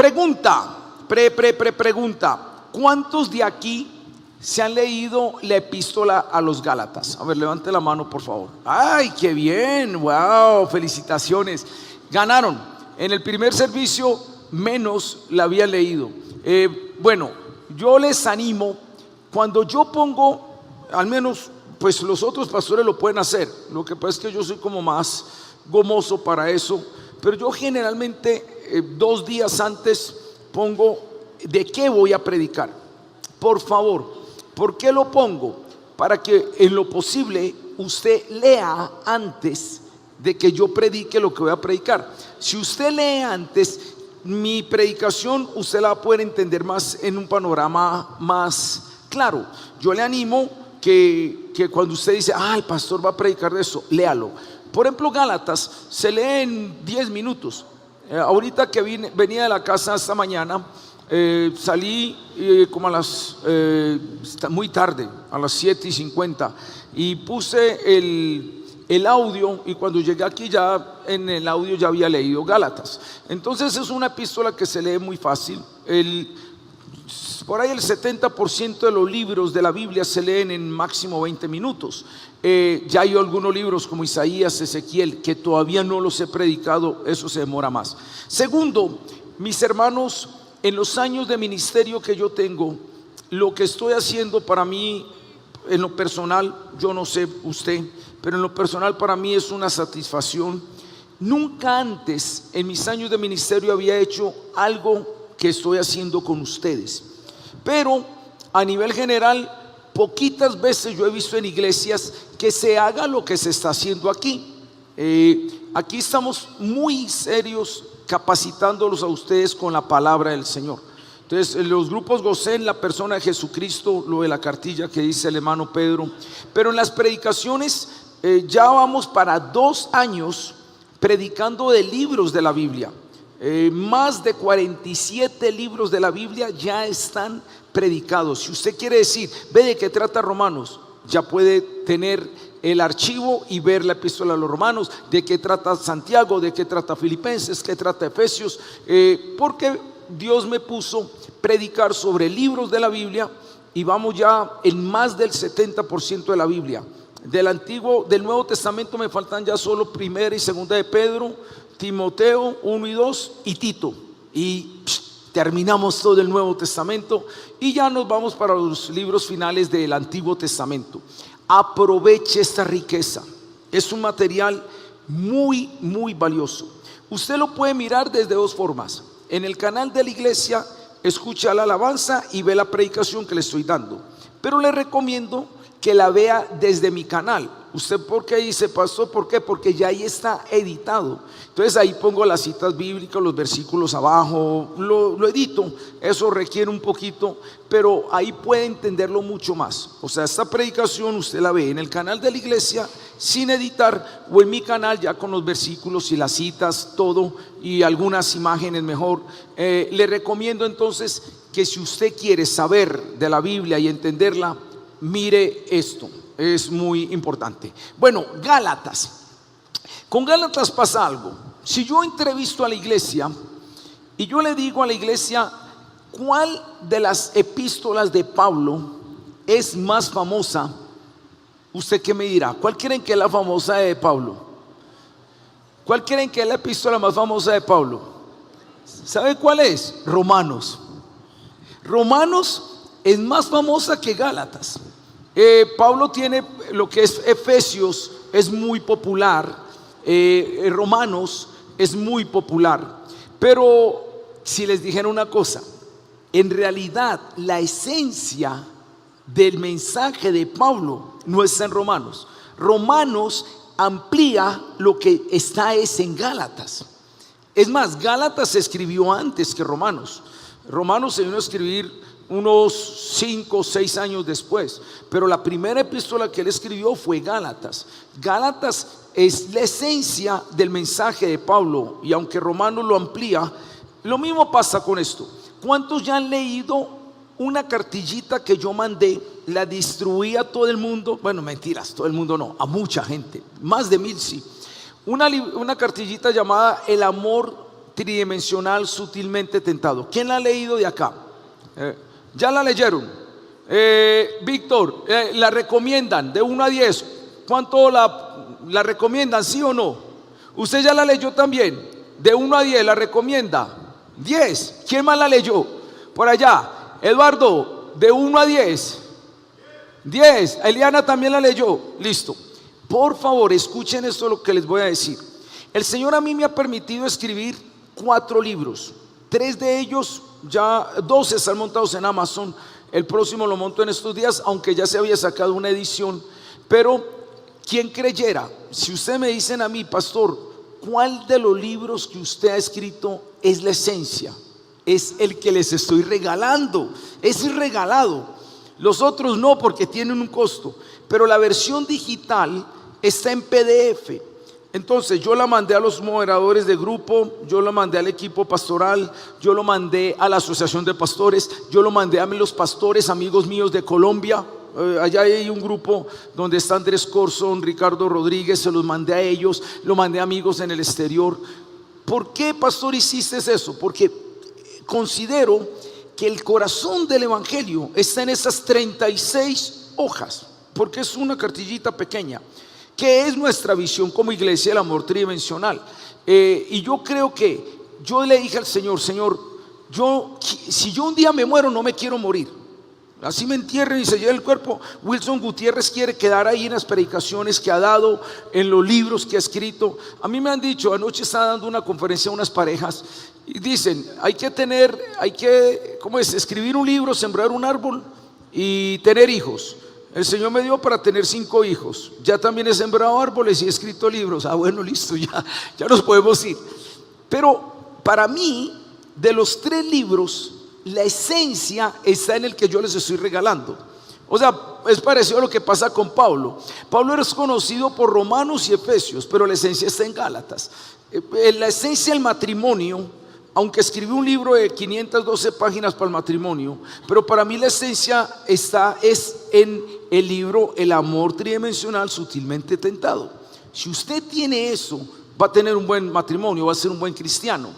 Pregunta. ¿Cuántos de aquí se han leído la epístola a los Gálatas? A ver, levante la mano, por favor. ¡Ay, qué bien! ¡Wow! Felicitaciones. Ganaron. En el primer servicio menos la habían leído. Bueno, yo les animo, cuando yo pongo, al menos pues los otros pastores lo pueden hacer, lo que pasa es que yo soy como más gomoso para eso, pero yo generalmente 2 días antes pongo de qué voy a predicar. Por favor, ¿por qué lo pongo? Para que en lo posible usted lea antes de que yo predique lo que voy a predicar. Si usted lee antes, mi predicación usted la va a poder entender más en un panorama más claro. Yo le animo que cuando usted dice, el pastor va a predicar de eso, léalo. Por ejemplo, Gálatas se lee en 10 minutos. Ahorita que venía de la casa esta mañana, salí como a las muy tarde, a las 7:50, y puse el audio, y cuando llegué aquí ya en el audio ya había leído Gálatas. Entonces es una epístola que se lee muy fácil. Por ahí el 70% de los libros de la Biblia se leen en máximo 20 minutos. Ya hay algunos libros como Isaías, Ezequiel, que todavía no los he predicado, eso se demora más. Segundo, mis hermanos, en los años de ministerio que yo tengo, lo que estoy haciendo para mí, en lo personal, yo no sé usted, pero en lo personal para mí es una satisfacción. Nunca antes en mis años de ministerio había hecho algo que estoy haciendo con ustedes. Pero a nivel general, poquitas veces yo he visto en iglesias que se haga lo que se está haciendo aquí. Aquí estamos muy serios capacitándolos a ustedes con la palabra del Señor. Entonces, en los grupos gocen la persona de Jesucristo, lo de la cartilla que dice el hermano Pedro. Pero en las predicaciones ya vamos para 2 años predicando de libros de la Biblia. Más de 47 libros de la Biblia ya están predicados. Si usted quiere decir, ve de qué trata Romanos, ya puede tener el archivo y ver la epístola a los Romanos, de qué trata Santiago, de qué trata Filipenses, qué trata Efesios, porque Dios me puso predicar sobre libros de la Biblia y vamos ya en más del 70% de la Biblia. Del Nuevo Testamento me faltan ya solo Primera y Segunda de Pedro, Timoteo 1 y 2 y Tito, y terminamos todo el Nuevo Testamento y ya nos vamos para los libros finales del Antiguo Testamento. Aproveche esta riqueza, es un material muy, muy valioso. Usted lo puede mirar desde 2 formas. En el canal de la iglesia, escucha la alabanza y ve la predicación que le estoy dando, pero le recomiendo que la vea desde mi canal. ¿Usted por qué dice, pastor? ¿Por qué? Porque ya ahí está editado. Entonces ahí pongo las citas bíblicas, los versículos abajo, lo edito. Eso requiere un poquito, pero ahí puede entenderlo mucho más. O sea, esta predicación usted la ve en el canal de la iglesia sin editar, o en mi canal ya con los versículos y las citas, todo, y algunas imágenes mejor. Le recomiendo entonces que si usted quiere saber de la Biblia y entenderla, mire esto, es muy importante. Bueno, Gálatas. Con Gálatas pasa algo. Si yo entrevisto a la iglesia y yo le digo a la iglesia, ¿cuál de las epístolas de Pablo es más famosa? ¿Usted qué me dirá? ¿Cuál creen que es la famosa de Pablo? ¿Cuál creen que es la epístola más famosa de Pablo? ¿Sabe cuál es? Romanos. Romanos es más famosa que Gálatas. Pablo tiene lo que es Efesios, es muy popular. Romanos es muy popular. Pero si les dijera una cosa, en realidad la esencia del mensaje de Pablo no está en Romanos. Romanos amplía lo que está en Gálatas. Es más, Gálatas se escribió antes que Romanos. Romanos se vino a escribir unos 5 o 6 años después, pero la primera epístola que él escribió fue Gálatas. Gálatas es la esencia del mensaje de Pablo, y aunque Romanos lo amplía, lo mismo pasa con esto. ¿Cuántos ya han leído una cartillita que yo mandé? La distribuí a todo el mundo. Bueno, mentiras, todo el mundo no, a mucha gente, más de 1000 sí. Una cartillita llamada El amor tridimensional sutilmente tentado. ¿Quién la ha leído de acá? ¿Ya la leyeron? Víctor, ¿la recomiendan de 1 a 10? ¿Cuánto la recomiendan, sí o no? ¿Usted ya la leyó también? De 1 a 10, ¿la recomienda? 10. ¿Quién más la leyó? Por allá. Eduardo, de 1 a 10. 10. Eliana también la leyó. Listo. Por favor, escuchen esto lo que les voy a decir. El Señor a mí me ha permitido escribir 4 libros. 3 de ellos, ya 2 están montados en Amazon. El próximo lo monto en estos días, aunque ya se había sacado una edición. Pero quien creyera, si ustedes me dicen a mí, pastor, ¿cuál de los libros que usted ha escrito es la esencia? Es el que les estoy regalando. Es regalado. Los otros no, porque tienen un costo. Pero la versión digital está en PDF. Entonces yo la mandé a los moderadores de grupo, yo la mandé al equipo pastoral, yo lo mandé a la asociación de pastores, yo lo mandé a los pastores amigos míos de Colombia. Allá hay un grupo donde está Andrés Corzón, Ricardo Rodríguez, se los mandé a ellos, lo mandé a amigos en el exterior. ¿Por qué, pastor, hiciste eso? Porque considero que el corazón del evangelio está en esas 36 hojas, porque es una cartillita pequeña, que es nuestra visión como iglesia, el amor tridimensional. Y yo creo que yo le dije al Señor, Señor, si yo un día me muero, no me quiero morir. Así me entierren y se lleve el cuerpo. Wilson Gutiérrez quiere quedar ahí en las predicaciones que ha dado, en los libros que ha escrito. A mí me han dicho, anoche estaba dando una conferencia a unas parejas y dicen, ¿cómo es? Escribir un libro, sembrar un árbol y tener hijos. El Señor me dio para tener 5 hijos. Ya también he sembrado árboles y he escrito libros. Bueno, listo, ya nos podemos ir. Pero para mí, de los 3 libros, la esencia está en el que yo les estoy regalando. O sea, es parecido a lo que pasa con Pablo. Pablo es conocido por Romanos y Efesios, pero la esencia está en Gálatas. La esencia del matrimonio, aunque escribí un libro de 512 páginas para el matrimonio, pero para mí la esencia es en el libro El amor tridimensional sutilmente tentado. Si usted tiene eso, va a tener un buen matrimonio, va a ser un buen cristiano.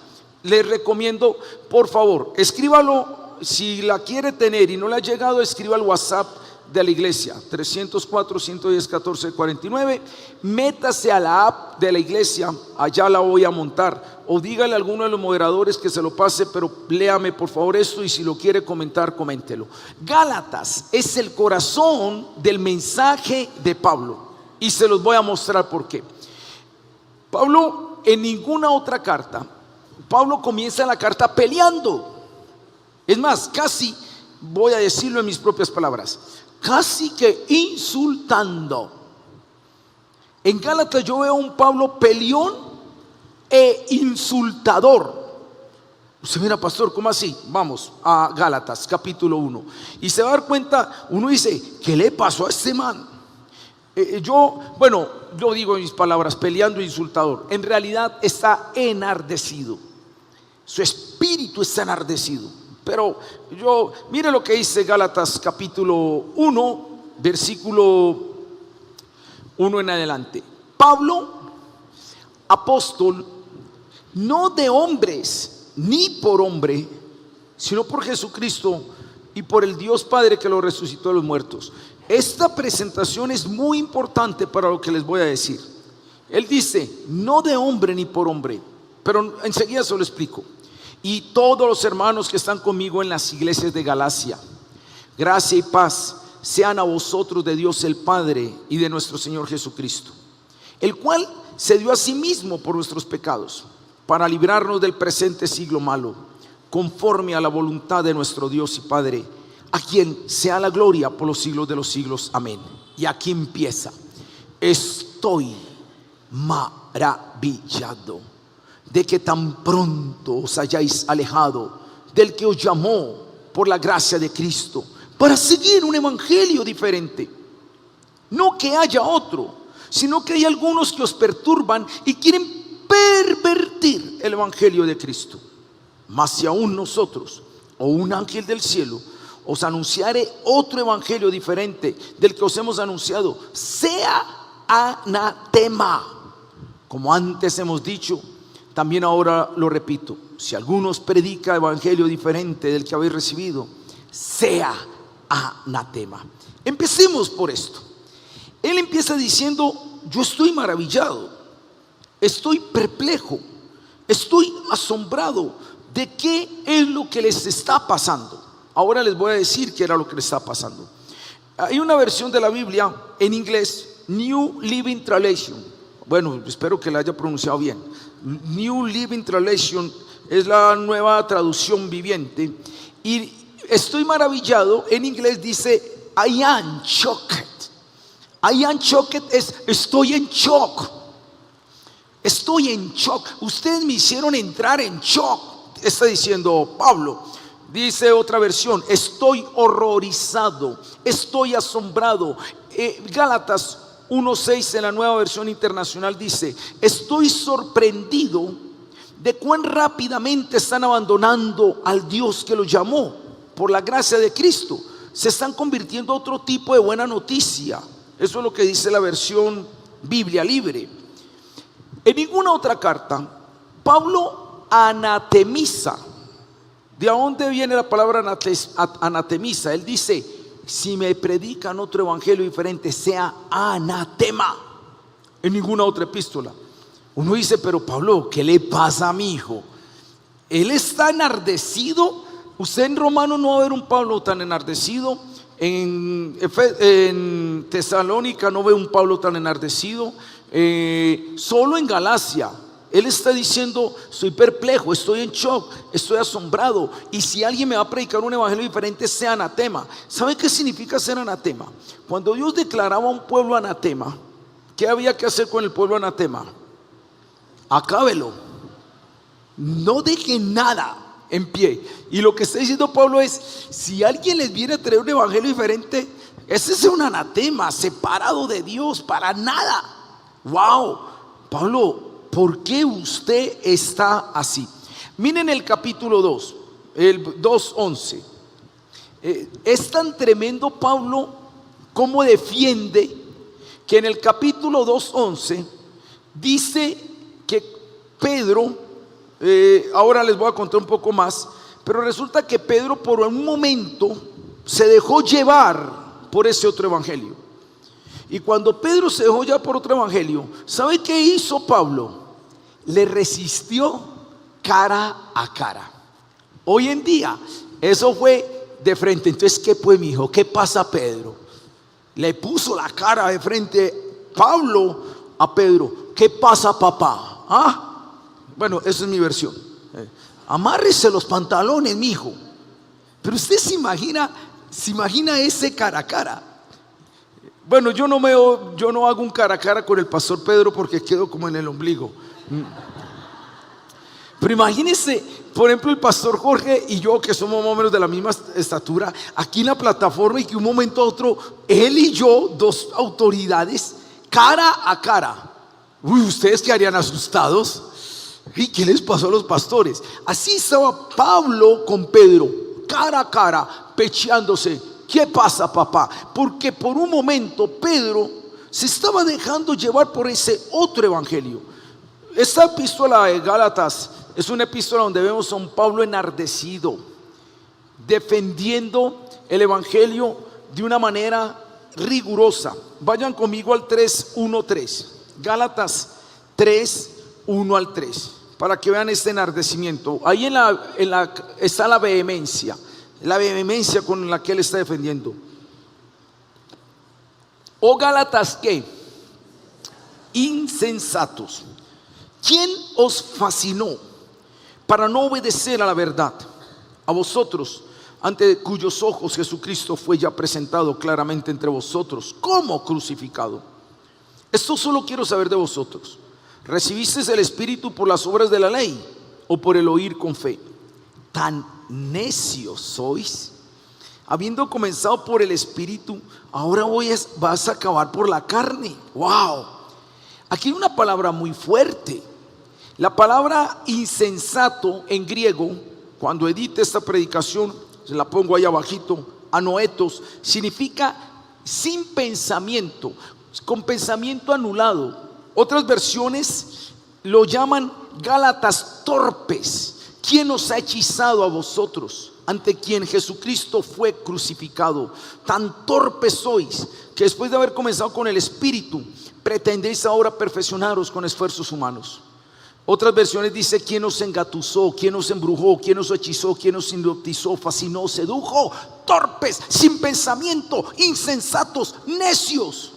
Les recomiendo, por favor, escríbalo. Si la quiere tener y no le ha llegado, escriba al WhatsApp de la iglesia 304-110-1449. Métase a la app de la iglesia, allá la voy a montar, o dígale a alguno de los moderadores que se lo pase, pero léame por favor esto, y si lo quiere comentar, coméntelo. Gálatas es el corazón del mensaje de Pablo, y se los voy a mostrar por qué. Pablo, en ninguna otra carta, Pablo comienza la carta peleando. Es más, casi, voy a decirlo en mis propias palabras, casi que insultando. En Gálatas yo veo a un Pablo peleón e insultador. Usted mira, pastor, ¿cómo así? Vamos a Gálatas capítulo 1 y se va a dar cuenta. Uno dice, ¿qué le pasó a este man? Yo digo en mis palabras, peleando e insultador. En realidad está enardecido. Su espíritu está enardecido. Pero mire lo que dice Gálatas capítulo 1, versículo 1 en adelante. Pablo, apóstol, no de hombres ni por hombre, sino por Jesucristo y por el Dios Padre que lo resucitó de los muertos. Esta presentación es muy importante para lo que les voy a decir. Él dice, no de hombre ni por hombre, pero enseguida se lo explico. Y todos los hermanos que están conmigo en las iglesias de Galacia, gracia y paz sean a vosotros de Dios el Padre y de nuestro Señor Jesucristo, el cual se dio a sí mismo por nuestros pecados, para librarnos del presente siglo malo, conforme a la voluntad de nuestro Dios y Padre, a quien sea la gloria por los siglos de los siglos. Amén. Y aquí empieza. Estoy maravillado de que tan pronto os hayáis alejado del que os llamó por la gracia de Cristo para seguir un evangelio diferente. No que haya otro, sino que hay algunos que os perturban y quieren pervertir el evangelio de Cristo. Mas si aún nosotros o un ángel del cielo os anunciare otro evangelio diferente del que os hemos anunciado, sea anatema. Como antes hemos dicho, también ahora lo repito, si alguno os predica evangelio diferente del que habéis recibido, sea anatema. Empecemos por esto. Él empieza diciendo: yo estoy maravillado, estoy perplejo, estoy asombrado de qué es lo que les está pasando. Ahora les voy a decir qué era lo que les está pasando. Hay una versión de la Biblia en inglés, New Living Translation. Bueno, espero que la haya pronunciado bien. New Living Translation es la nueva traducción viviente. Y estoy maravillado, en inglés dice I am shocked. I am shocked es estoy en shock. Estoy en shock. Ustedes me hicieron entrar en shock, está diciendo Pablo. Dice otra versión: estoy horrorizado, estoy asombrado. Gálatas 1:6 en la nueva versión internacional dice: estoy sorprendido de cuán rápidamente están abandonando al Dios que los llamó por la gracia de Cristo. Se están convirtiendo a otro tipo de buena noticia. Eso es lo que dice la versión Biblia Libre. En ninguna otra carta Pablo anatemiza. ¿De dónde viene la palabra anatemiza? Él dice: si me predican otro evangelio diferente, sea anatema. En ninguna otra epístola. Uno dice: pero Pablo, ¿qué le pasa a mi hijo? Él está enardecido. Usted en Romanos no va a ver un Pablo tan enardecido. En Tesalónica no ve un Pablo tan enardecido. Solo en Galacia él está diciendo: estoy perplejo, estoy en shock, estoy asombrado, y si alguien me va a predicar un evangelio diferente, sea anatema. ¿Sabe qué significa ser anatema? Cuando Dios declaraba a un pueblo anatema, ¿qué había que hacer con el pueblo anatema? Acábelo, no deje nada en pie. Y lo que está diciendo Pablo es: si alguien les viene a traer un evangelio diferente, ese es un anatema, separado de Dios, para nada. Wow, Pablo, ¿por qué usted está así? Miren el capítulo 2, el 2:11. Es tan tremendo Pablo como defiende, que en el capítulo 2:11 dice que Pedro, ahora les voy a contar un poco más, pero resulta que Pedro por un momento se dejó llevar por ese otro evangelio. Y cuando Pedro se dejó llevar por otro evangelio, ¿sabe qué hizo Pablo? Le resistió cara a cara. Hoy en día eso fue de frente. Entonces, ¿qué pues, mi hijo? ¿Qué pasa, Pedro? Le puso la cara de frente Pablo a Pedro. ¿Qué pasa, papá? ¿Ah? Bueno, esa es mi versión. Amárrese los pantalones, mi hijo. Pero usted se imagina ese cara a cara. Bueno, yo no hago un cara a cara con el pastor Pedro, porque quedo como en el ombligo. Pero imagínense, por ejemplo, el pastor Jorge y yo, que somos más o menos de la misma estatura, aquí en la plataforma, y que un momento a otro él y yo, dos autoridades, cara a cara. Uy, ¿ustedes quedarían asustados? ¿Y qué les pasó a los pastores? Así estaba Pablo con Pedro, cara a cara, pecheándose. ¿Qué pasa, papá? Porque por un momento Pedro se estaba dejando llevar por ese otro evangelio. Esta epístola de Gálatas es una epístola donde vemos a un Pablo enardecido, defendiendo el evangelio de una manera rigurosa. Vayan conmigo al 3:1-3. Gálatas 3:1-3, para que vean este enardecimiento. Ahí está la vehemencia con la que él está defendiendo. Oh Gálatas, ¿qué? Insensatos. ¿Quién os fascinó para no obedecer a la verdad? A vosotros, ante cuyos ojos Jesucristo fue ya presentado claramente entre vosotros como crucificado. Esto solo quiero saber de vosotros: ¿recibisteis el Espíritu por las obras de la ley o por el oír con fe? Tan necios sois. Habiendo comenzado por el Espíritu, ahora vas a acabar por la carne. Wow. Aquí hay una palabra muy fuerte. La palabra insensato en griego, cuando edite esta predicación, se la pongo ahí abajito, anoetos, significa sin pensamiento, con pensamiento anulado. Otras versiones lo llaman Gálatas torpes, ¿quién os ha hechizado a vosotros, ante quien Jesucristo fue crucificado? Tan torpes sois, que después de haber comenzado con el Espíritu, pretendéis ahora perfeccionaros con esfuerzos humanos. Otras versiones dice: ¿quién os engatusó? ¿Quién os embrujó? ¿Quién os hechizó? ¿Quién os hipnotizó, fascinó, sedujo? Torpes, sin pensamiento, insensatos, necios.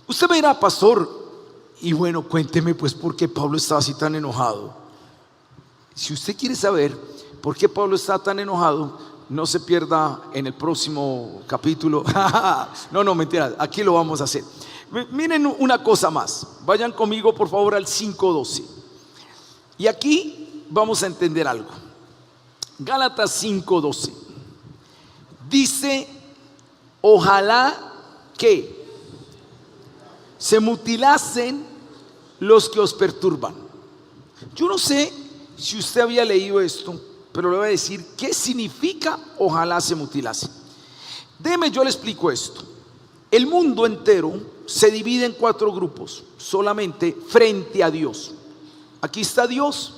Usted me dirá: pastor, y bueno, cuénteme pues por qué Pablo estaba así tan enojado. Si usted quiere saber por qué Pablo está tan enojado, no se pierda en el próximo capítulo. No, mentira, aquí lo vamos a hacer. Miren una cosa más, vayan conmigo por favor al 5:12. Y aquí vamos a entender algo. Gálatas 5:12 dice: ojalá que se mutilasen los que os perturban. Yo no sé si usted había leído esto, pero le voy a decir qué significa ojalá se mutilasen. Déjeme, yo le explico esto. El mundo entero se divide en 4 grupos solamente frente a Dios. Aquí está Dios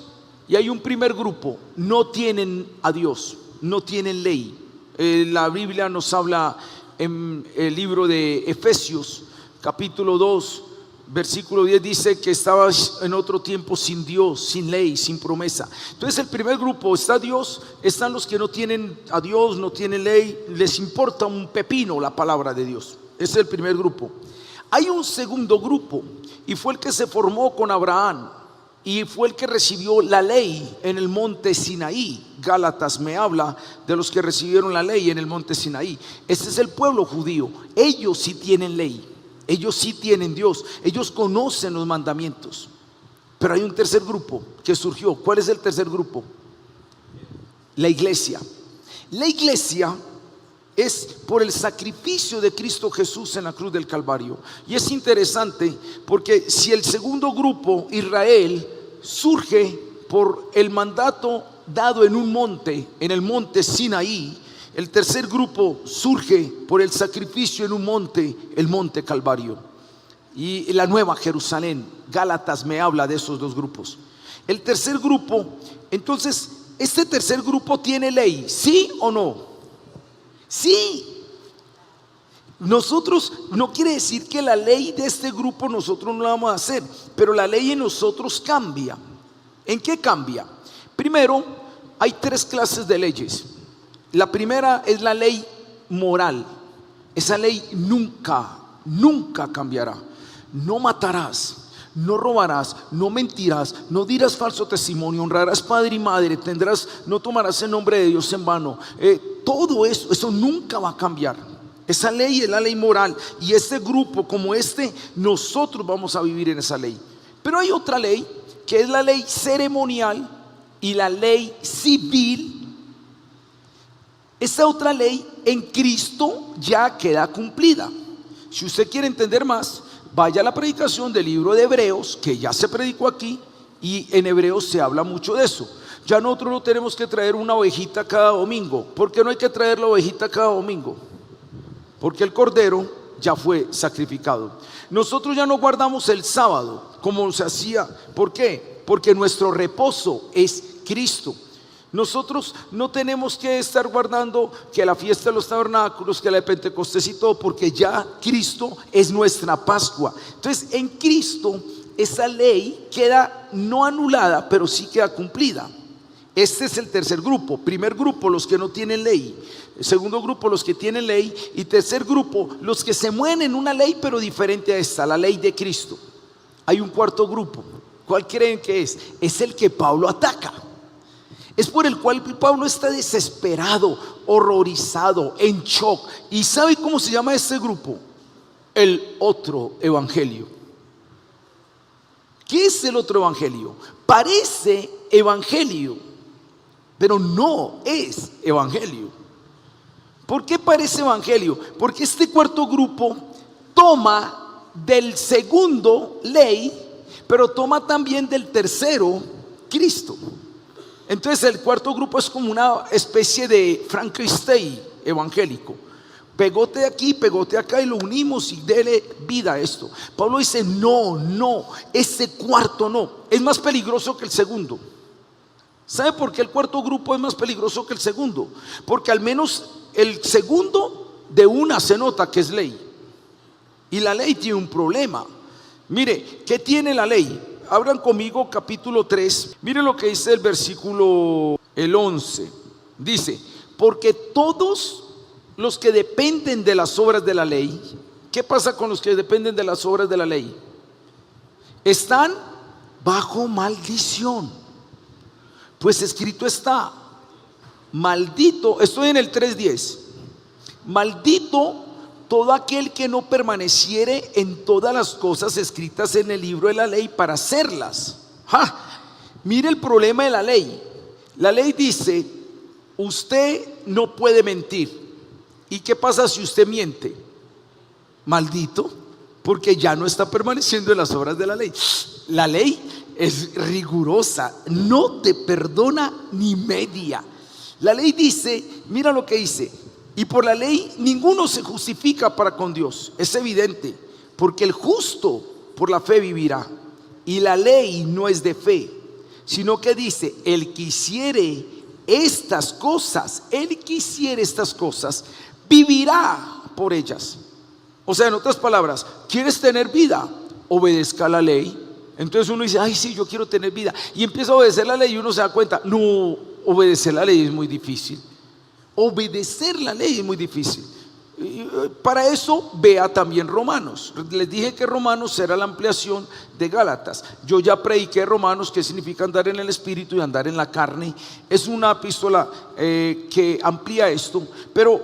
y hay un primer grupo, no tienen a Dios, no tienen ley. La Biblia nos habla en el libro de Efesios capítulo 2 versículo 10, dice que estaba en otro tiempo sin Dios, sin ley, sin promesa. Entonces el primer grupo está Dios, están los que no tienen a Dios, no tienen ley, les importa un pepino la palabra de Dios. Ese es el primer grupo. Hay un segundo grupo, y fue el que se formó con Abraham, y fue el que recibió la ley en el monte Sinaí. Gálatas me habla de los que recibieron la ley en el monte Sinaí. Este es el pueblo judío. Ellos sí tienen ley, ellos sí tienen Dios, ellos conocen los mandamientos. Pero hay un tercer grupo que surgió. ¿Cuál es el tercer grupo? La iglesia. La iglesia es por el sacrificio de Cristo Jesús en la cruz del Calvario. Y es interesante porque si el segundo grupo, Israel, surge por el mandato dado en un monte, en el monte Sinaí, el tercer grupo surge por el sacrificio en un monte, el monte Calvario. Y la Nueva Jerusalén, Gálatas me habla de esos 2 grupos. El tercer grupo, entonces, este tercer grupo tiene ley, ¿sí o no? Sí. Nosotros, no quiere decir que la ley de este grupo nosotros no la vamos a hacer, pero la ley en nosotros cambia. ¿En qué cambia? Primero, hay 3 clases de leyes. La primera es la ley moral. Esa ley nunca cambiará. No matarás, no robarás, no mentirás, no dirás falso testimonio, honrarás padre y madre, no tomarás el nombre de Dios en vano. Todo eso nunca va a cambiar. Esa ley es la ley moral, y este grupo como este, nosotros vamos a vivir en esa ley. Pero hay otra ley que es la ley ceremonial y la ley civil. Esta otra ley en Cristo ya queda cumplida. Si usted quiere entender más, vaya a la predicación del libro de Hebreos, que ya se predicó aquí, y en Hebreos se habla mucho de eso. Ya nosotros no tenemos que traer una ovejita cada domingo. ¿Por qué no hay que traer la ovejita cada domingo? Porque el cordero ya fue sacrificado. Nosotros ya no guardamos el sábado como se hacía. ¿Por qué? Porque nuestro reposo es Cristo. Nosotros no tenemos que estar guardando que la fiesta de los tabernáculos, que la de Pentecostés y todo, porque ya Cristo es nuestra Pascua. Entonces en Cristo esa ley queda no anulada, pero sí queda cumplida. Este es el tercer grupo. Primer grupo, los que no tienen ley. Segundo grupo, los que tienen ley. Y tercer grupo, los que se mueven en una ley pero diferente a esta, la ley de Cristo. Hay un cuarto grupo. ¿Cuál creen que es? Es el que Pablo ataca. Es por el cual Pablo está desesperado, horrorizado, en shock. ¿Y sabe cómo se llama este grupo? El otro evangelio. ¿Qué es el otro evangelio? Parece evangelio, pero no es evangelio. ¿Por qué parece evangelio? Porque este cuarto grupo toma del segundo ley, pero toma también del tercero Cristo. Entonces el cuarto grupo es como una especie de Frankenstein evangélico. pegote de aquí, pegote de acá y lo unimos y dele vida a esto. Pablo dice no, ese cuarto no, es más peligroso que el segundo. ¿Sabe por qué el cuarto grupo es más peligroso que el segundo? Porque al menos el segundo de una se nota que es ley, y la ley tiene un problema. Mire, ¿qué tiene la ley? Abran conmigo capítulo 3. Mire lo que dice el versículo el 11. Dice: porque todos los que dependen de las obras de la ley. ¿Qué pasa con los que dependen de las obras de la ley? Están bajo maldición. Pues escrito está: maldito, estoy en el 3:10, maldito todo aquel que no permaneciere en todas las cosas escritas en el libro de la ley para hacerlas. Mire el problema de la ley. La ley dice: usted no puede mentir. ¿Y qué pasa si usted miente? Maldito, porque ya no está permaneciendo en las obras de la ley. La ley es rigurosa, no te perdona ni media. La ley dice, mira lo que dice: y por la ley ninguno se justifica para con Dios. Es evidente, porque el justo por la fe vivirá. Y la ley no es de fe, sino que dice: el que hiciere estas cosas, vivirá por ellas. O sea, en otras palabras, ¿quieres tener vida? Obedezca la ley. Entonces uno dice: ay, sí, yo quiero tener vida, y empieza a obedecer la ley y uno se da cuenta: no, obedecer la ley es muy difícil. Obedecer la ley es muy difícil. Para eso vea también Romanos. Les dije que Romanos era la ampliación de Gálatas. Yo ya prediqué Romanos, que significa andar en el espíritu y andar en la carne. Es una epístola que amplía esto. Pero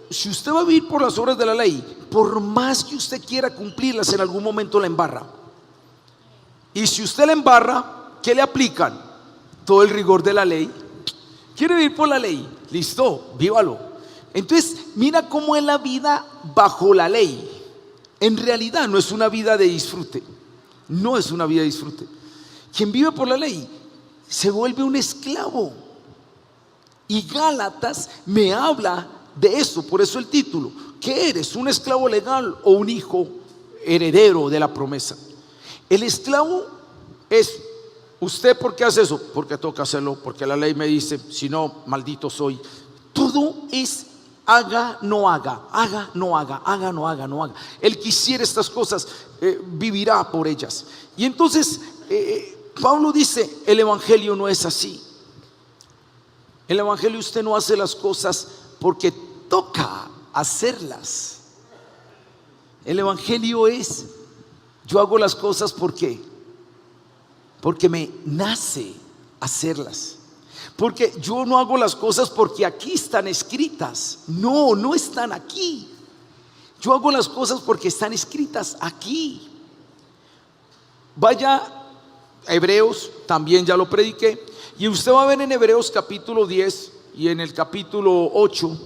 si usted va a vivir por las obras de la ley, por más que usted quiera cumplirlas, en algún momento la embarra. Y si usted la embarra, ¿qué le aplican? Todo el rigor de la ley. ¿Quiere vivir por la ley? Listo, vívalo. Entonces, mira cómo es la vida bajo la ley. En realidad no es una vida de disfrute. No es una vida de disfrute. Quien vive por la ley se vuelve un esclavo. Y Gálatas me habla de eso. Por eso el título: ¿qué eres? ¿Un esclavo legal o un hijo heredero de la promesa? El esclavo es: ¿usted por qué hace eso? Porque toca hacerlo, porque la ley me dice, si no, maldito soy. Todo es haga, no haga, haga, no haga, haga, no haga, no haga. El que hiciera estas cosas vivirá por ellas. Y entonces Pablo dice: el evangelio no es así. El evangelio, usted no hace las cosas porque toca hacerlas. El evangelio es: yo hago las cosas porque me nace hacerlas. Porque yo no hago las cosas porque aquí están escritas. No, no están aquí. Yo hago las cosas porque están escritas aquí. Vaya a Hebreos, también ya lo prediqué, y usted va a ver en Hebreos capítulo 10 y en el capítulo 8,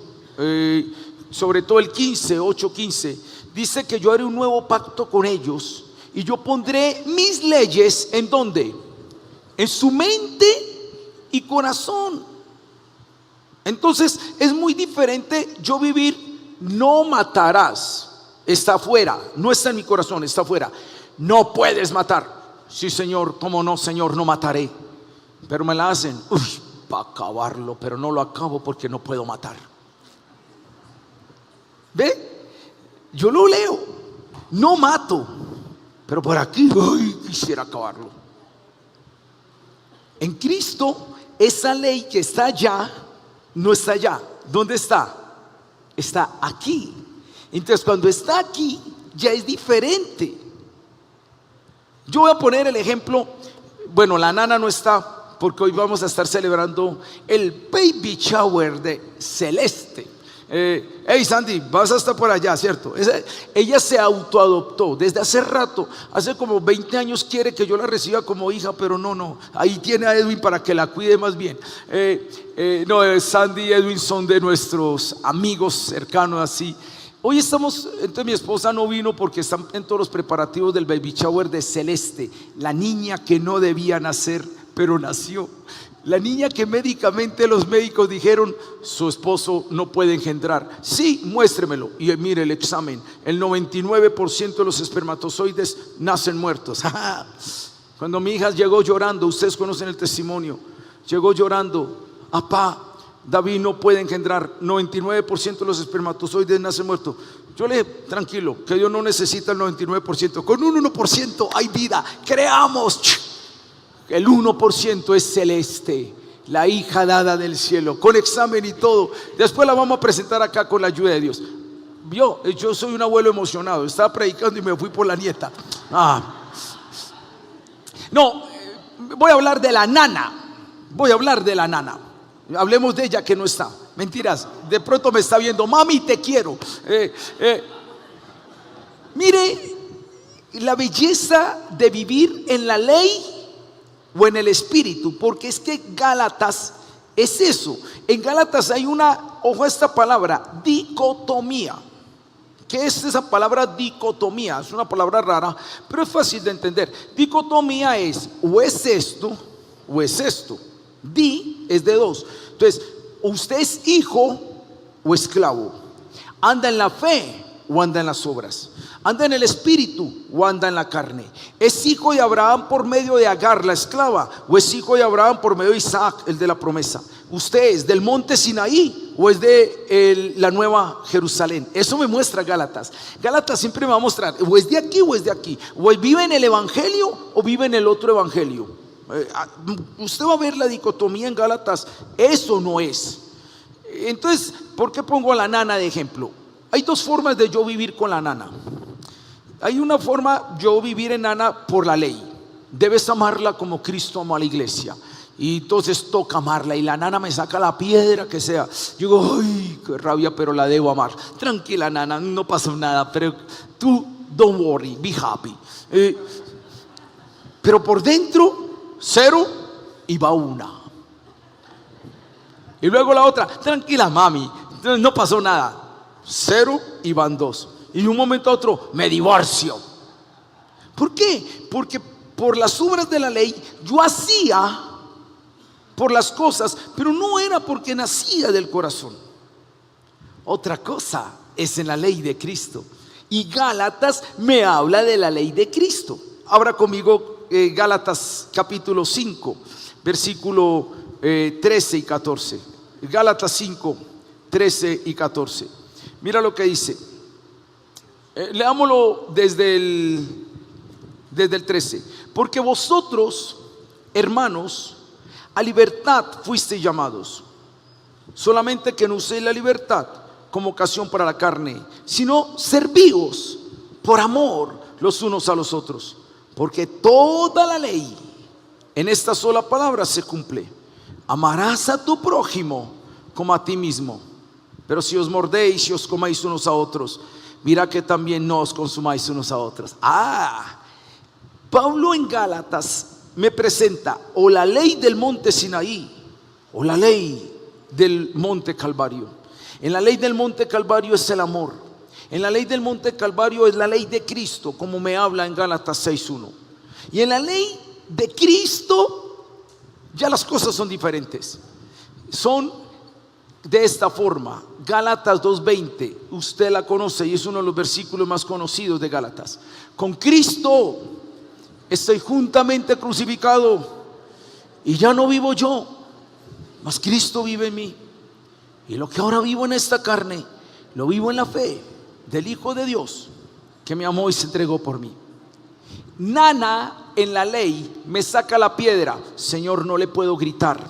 sobre todo el 15, 8:15, dice que yo haré un nuevo pacto con ellos y yo pondré mis leyes ¿en dónde? En su mente y corazón. Entonces es muy diferente yo vivir: no matarás, está afuera, no está en mi corazón, está afuera. No puedes matar. Sí, Señor, ¿cómo no, Señor? No mataré. Pero me la hacen, para acabarlo, pero no lo acabo porque no puedo matar. ¿Ve? Yo lo leo: no mato, pero por aquí quisiera acabarlo. En Cristo, esa ley que está allá no está allá. ¿Dónde está? Está aquí. Entonces, cuando está aquí, ya es diferente. Yo voy a poner el ejemplo. Bueno, la nana no está, porque hoy vamos a estar celebrando el baby shower de Celeste. Hey Sandy, vas hasta por allá, ¿cierto? Ella se autoadoptó desde hace rato. Hace como 20 años quiere que yo la reciba como hija, pero no. Ahí tiene a Edwin para que la cuide más bien. Sandy y Edwin son de nuestros amigos cercanos así. Hoy estamos, entonces mi esposa no vino porque están en todos los preparativos del baby shower de Celeste, la niña que no debía nacer, pero nació. La niña que médicamente los médicos dijeron su esposo no puede engendrar. Sí, muéstremelo. Y mire el examen. El 99% de los espermatozoides nacen muertos. Cuando mi hija llegó llorando, ustedes conocen el testimonio, llegó llorando: papá, David no puede engendrar, 99% de los espermatozoides nacen muertos. Yo le dije: tranquilo, que Dios no necesita el 99%, con un 1% hay vida, creamos. El 1% es celeste, la hija dada del cielo, con examen y todo. Después la vamos a presentar acá con la ayuda de Dios. Yo soy un abuelo emocionado, estaba predicando y me fui por la nieta. No, voy a hablar de la nana. Hablemos de ella, que no está. Mentiras, de pronto me está viendo: mami, te quiero. Mire la belleza de vivir en la ley o en el espíritu, porque es que Gálatas es eso. En Gálatas hay una, ojo a esta palabra, dicotomía. ¿Qué es esa palabra dicotomía? Es una palabra rara, pero es fácil de entender. Dicotomía es: o es esto o es esto. Di es de dos. Entonces, usted es hijo o esclavo. Anda en la fe o anda en las obras. Anda en el espíritu o anda en la carne. ¿Es hijo de Abraham por medio de Agar, la esclava, o es hijo de Abraham por medio de Isaac, el de la promesa? ¿Usted es del monte Sinaí o es de la nueva Jerusalén? Eso me muestra Gálatas. Gálatas siempre me va a mostrar: o es de aquí o es de aquí, o vive en el evangelio o vive en el otro evangelio. Usted va a ver la dicotomía en Gálatas. Eso no es. Entonces, ¿por qué pongo a la nana de ejemplo? Hay dos formas de yo vivir con la nana. Hay una forma, yo vivir en nana por la ley. Debes amarla como Cristo amó a la iglesia. Y entonces toca amarla, y la nana me saca la piedra que sea. Yo digo: ay, qué rabia, pero la debo amar. Tranquila, nana, no pasó nada, pero tú, don't worry, be happy. Pero por dentro, cero, y va una. Y luego la otra: tranquila, mami, no pasó nada. Cero, y van dos. Y de un momento a otro, me divorcio. ¿Por qué? Porque por las obras de la ley yo hacía por las cosas, pero no era porque nacía del corazón. Otra cosa es en la ley de Cristo. Y Gálatas me habla de la ley de Cristo. Abra conmigo Gálatas capítulo 5, versículo 13 y 14. Gálatas 5, 13 y 14. Mira lo que dice. Leámoslo desde el 13. Porque vosotros, hermanos, a libertad fuisteis llamados, solamente que no uséis la libertad como ocasión para la carne, sino servíos por amor los unos a los otros. Porque toda la ley en esta sola palabra se cumple: amarás a tu prójimo como a ti mismo. Pero si os mordéis y os comáis unos a otros, mira que también no os consumáis unos a otros. Pablo en Gálatas me presenta o la ley del monte Sinaí o la ley del monte Calvario. En la ley del monte Calvario es el amor. En la ley del monte Calvario es la ley de Cristo, como me habla en Gálatas 6:1. Y en la ley de Cristo ya las cosas son diferentes. Son de esta forma. Gálatas 2:20, usted la conoce y es uno de los versículos más conocidos de Gálatas. Con Cristo estoy juntamente crucificado, y ya no vivo yo, mas Cristo vive en mí. Y lo que ahora vivo en esta carne, lo vivo en la fe del Hijo de Dios, que me amó y se entregó por mí. Nana en la ley me saca la piedra: Señor, no le puedo gritar,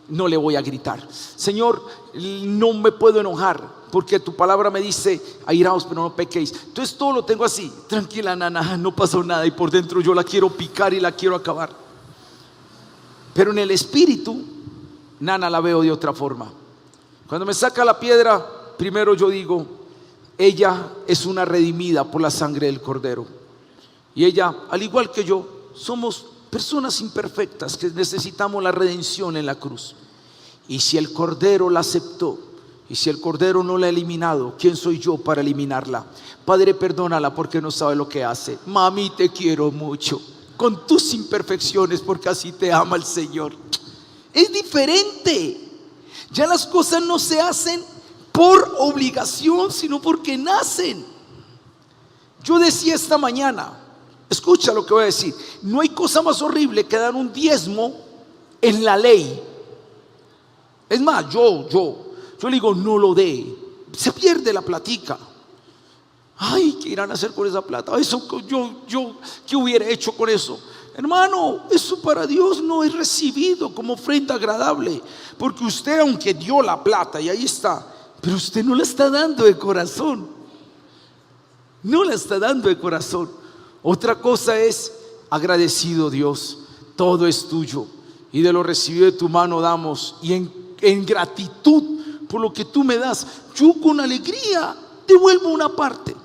no le voy a gritar. Señor, no me puedo enojar, porque tu palabra me dice: airaos pero no pequéis. Entonces todo lo tengo así: tranquila, nana, no pasó nada. Y por dentro yo la quiero picar y la quiero acabar. Pero en el espíritu, nana la veo de otra forma. Cuando me saca la piedra, primero yo digo: ella es una redimida por la sangre del Cordero. Y ella, al igual que yo, somos personas imperfectas que necesitamos la redención en la cruz. Y si el Cordero la aceptó, y si el Cordero no la ha eliminado, ¿quién soy yo para eliminarla? Padre, perdónala porque no sabe lo que hace. Mami, te quiero mucho, con tus imperfecciones, porque así te ama el Señor. Es diferente. Ya las cosas no se hacen por obligación, sino porque nacen. Yo decía esta mañana, escucha lo que voy a decir, no hay cosa más horrible que dar un diezmo en la ley. Es más, yo le digo, no lo dé, se pierde la platica. Ay, ¿qué irán a hacer con esa plata? Eso, yo, ¿qué hubiera hecho con eso? Hermano, eso para Dios no es recibido como ofrenda agradable, porque usted, aunque dio la plata y ahí está, pero usted no la está dando de corazón. No la está dando de corazón. Otra cosa es, agradecido Dios, todo es tuyo y de lo recibido de tu mano damos, y en gratitud por lo que tú me das, yo con alegría devuelvo una parte.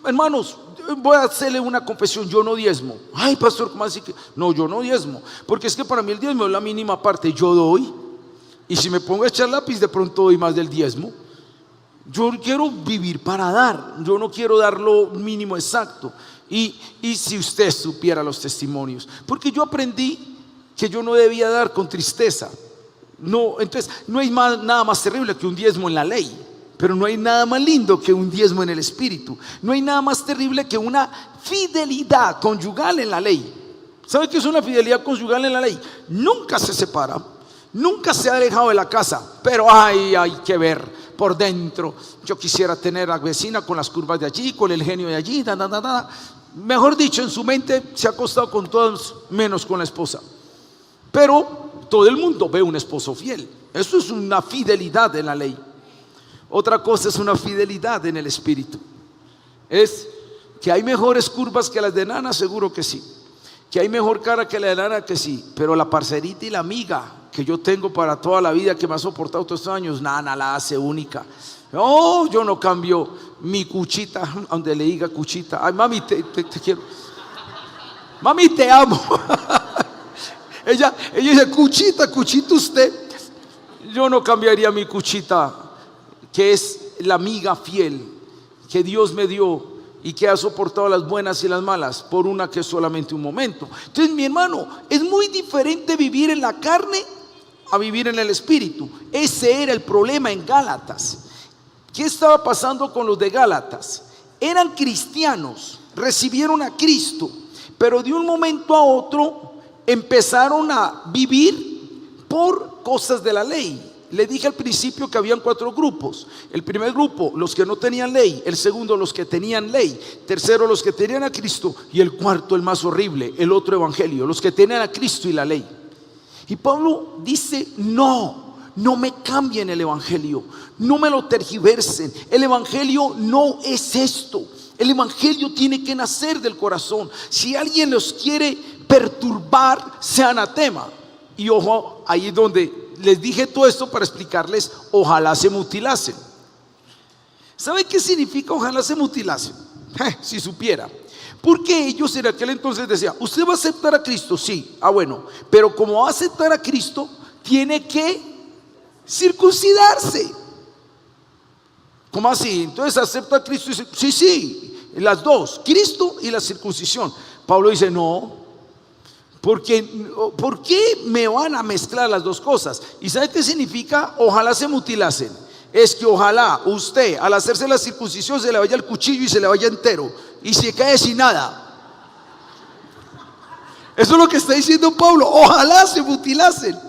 Hermanos, voy a hacerle una confesión, yo no diezmo. Ay, pastor, ¿cómo así que? No, yo no diezmo, porque es que para mí el diezmo es la mínima parte. Yo doy, y si me pongo a echar lápiz, de pronto doy más del diezmo. Yo quiero vivir para dar, yo no quiero dar lo mínimo exacto. Y si usted supiera los testimonios, porque yo aprendí que yo no debía dar con tristeza. No, entonces no hay nada más terrible que un diezmo en la ley, pero no hay nada más lindo que un diezmo en el espíritu. No hay nada más terrible que una fidelidad conyugal en la ley. ¿Sabe qué es una fidelidad conyugal en la ley? Nunca se separa, nunca se ha alejado de la casa, pero hay que ver por dentro. Yo quisiera tener a la vecina con las curvas de allí, con el genio de allí, Mejor dicho, en su mente se ha acostado con todos menos con la esposa. Pero todo el mundo ve un esposo fiel. Eso es una fidelidad en la ley. Otra cosa es una fidelidad en el espíritu. Es que hay mejores curvas que las de Nana, seguro que sí. Que hay mejor cara que la de Nana, que sí. Pero la parcerita y la amiga que yo tengo para toda la vida, que me ha soportado todos estos años, Nana la hace única. Oh, yo no cambio mi cuchita, donde le diga cuchita. Ay, mami, te quiero. Mami, te amo. Ella dice, cuchita usted. Yo no cambiaría mi cuchita, que es la amiga fiel que Dios me dio y que ha soportado las buenas y las malas, por una que es solamente un momento. Entonces, mi hermano, es muy diferente vivir en la carne a vivir en el espíritu. Ese era el problema en Gálatas. ¿Qué estaba pasando con los de Gálatas? Eran cristianos, recibieron a Cristo, pero de un momento a otro empezaron a vivir por cosas de la ley. Le dije al principio que habían 4 grupos. El primer grupo, los que no tenían ley. El segundo, los que tenían ley. Tercero, los que tenían a Cristo. Y el cuarto, el más horrible, el otro evangelio, los que tenían a Cristo y la ley. Y Pablo dice, no me cambien el evangelio, no me lo tergiversen. El evangelio no es esto. El evangelio tiene que nacer del corazón. Si alguien los quiere perturbar, sea anatema. Y ojo, ahí es donde les dije todo esto para explicarles, ojalá se mutilasen. ¿Sabe qué significa ojalá se mutilasen? Si supiera. Porque ellos en aquel entonces decían, ¿usted va a aceptar a Cristo? Sí, bueno, pero como va a aceptar a Cristo, tiene que circuncidarse. ¿Cómo así? Entonces acepta a Cristo y dice, sí, las dos, Cristo y la circuncisión. Pablo dice, no. ¿Por qué me van a mezclar las dos cosas? ¿Y sabe qué significa ojalá se mutilasen? Es que ojalá usted al hacerse la circuncisión se le vaya el cuchillo y se le vaya entero y se cae sin nada. Eso es lo que está diciendo Pablo, ojalá se mutilasen.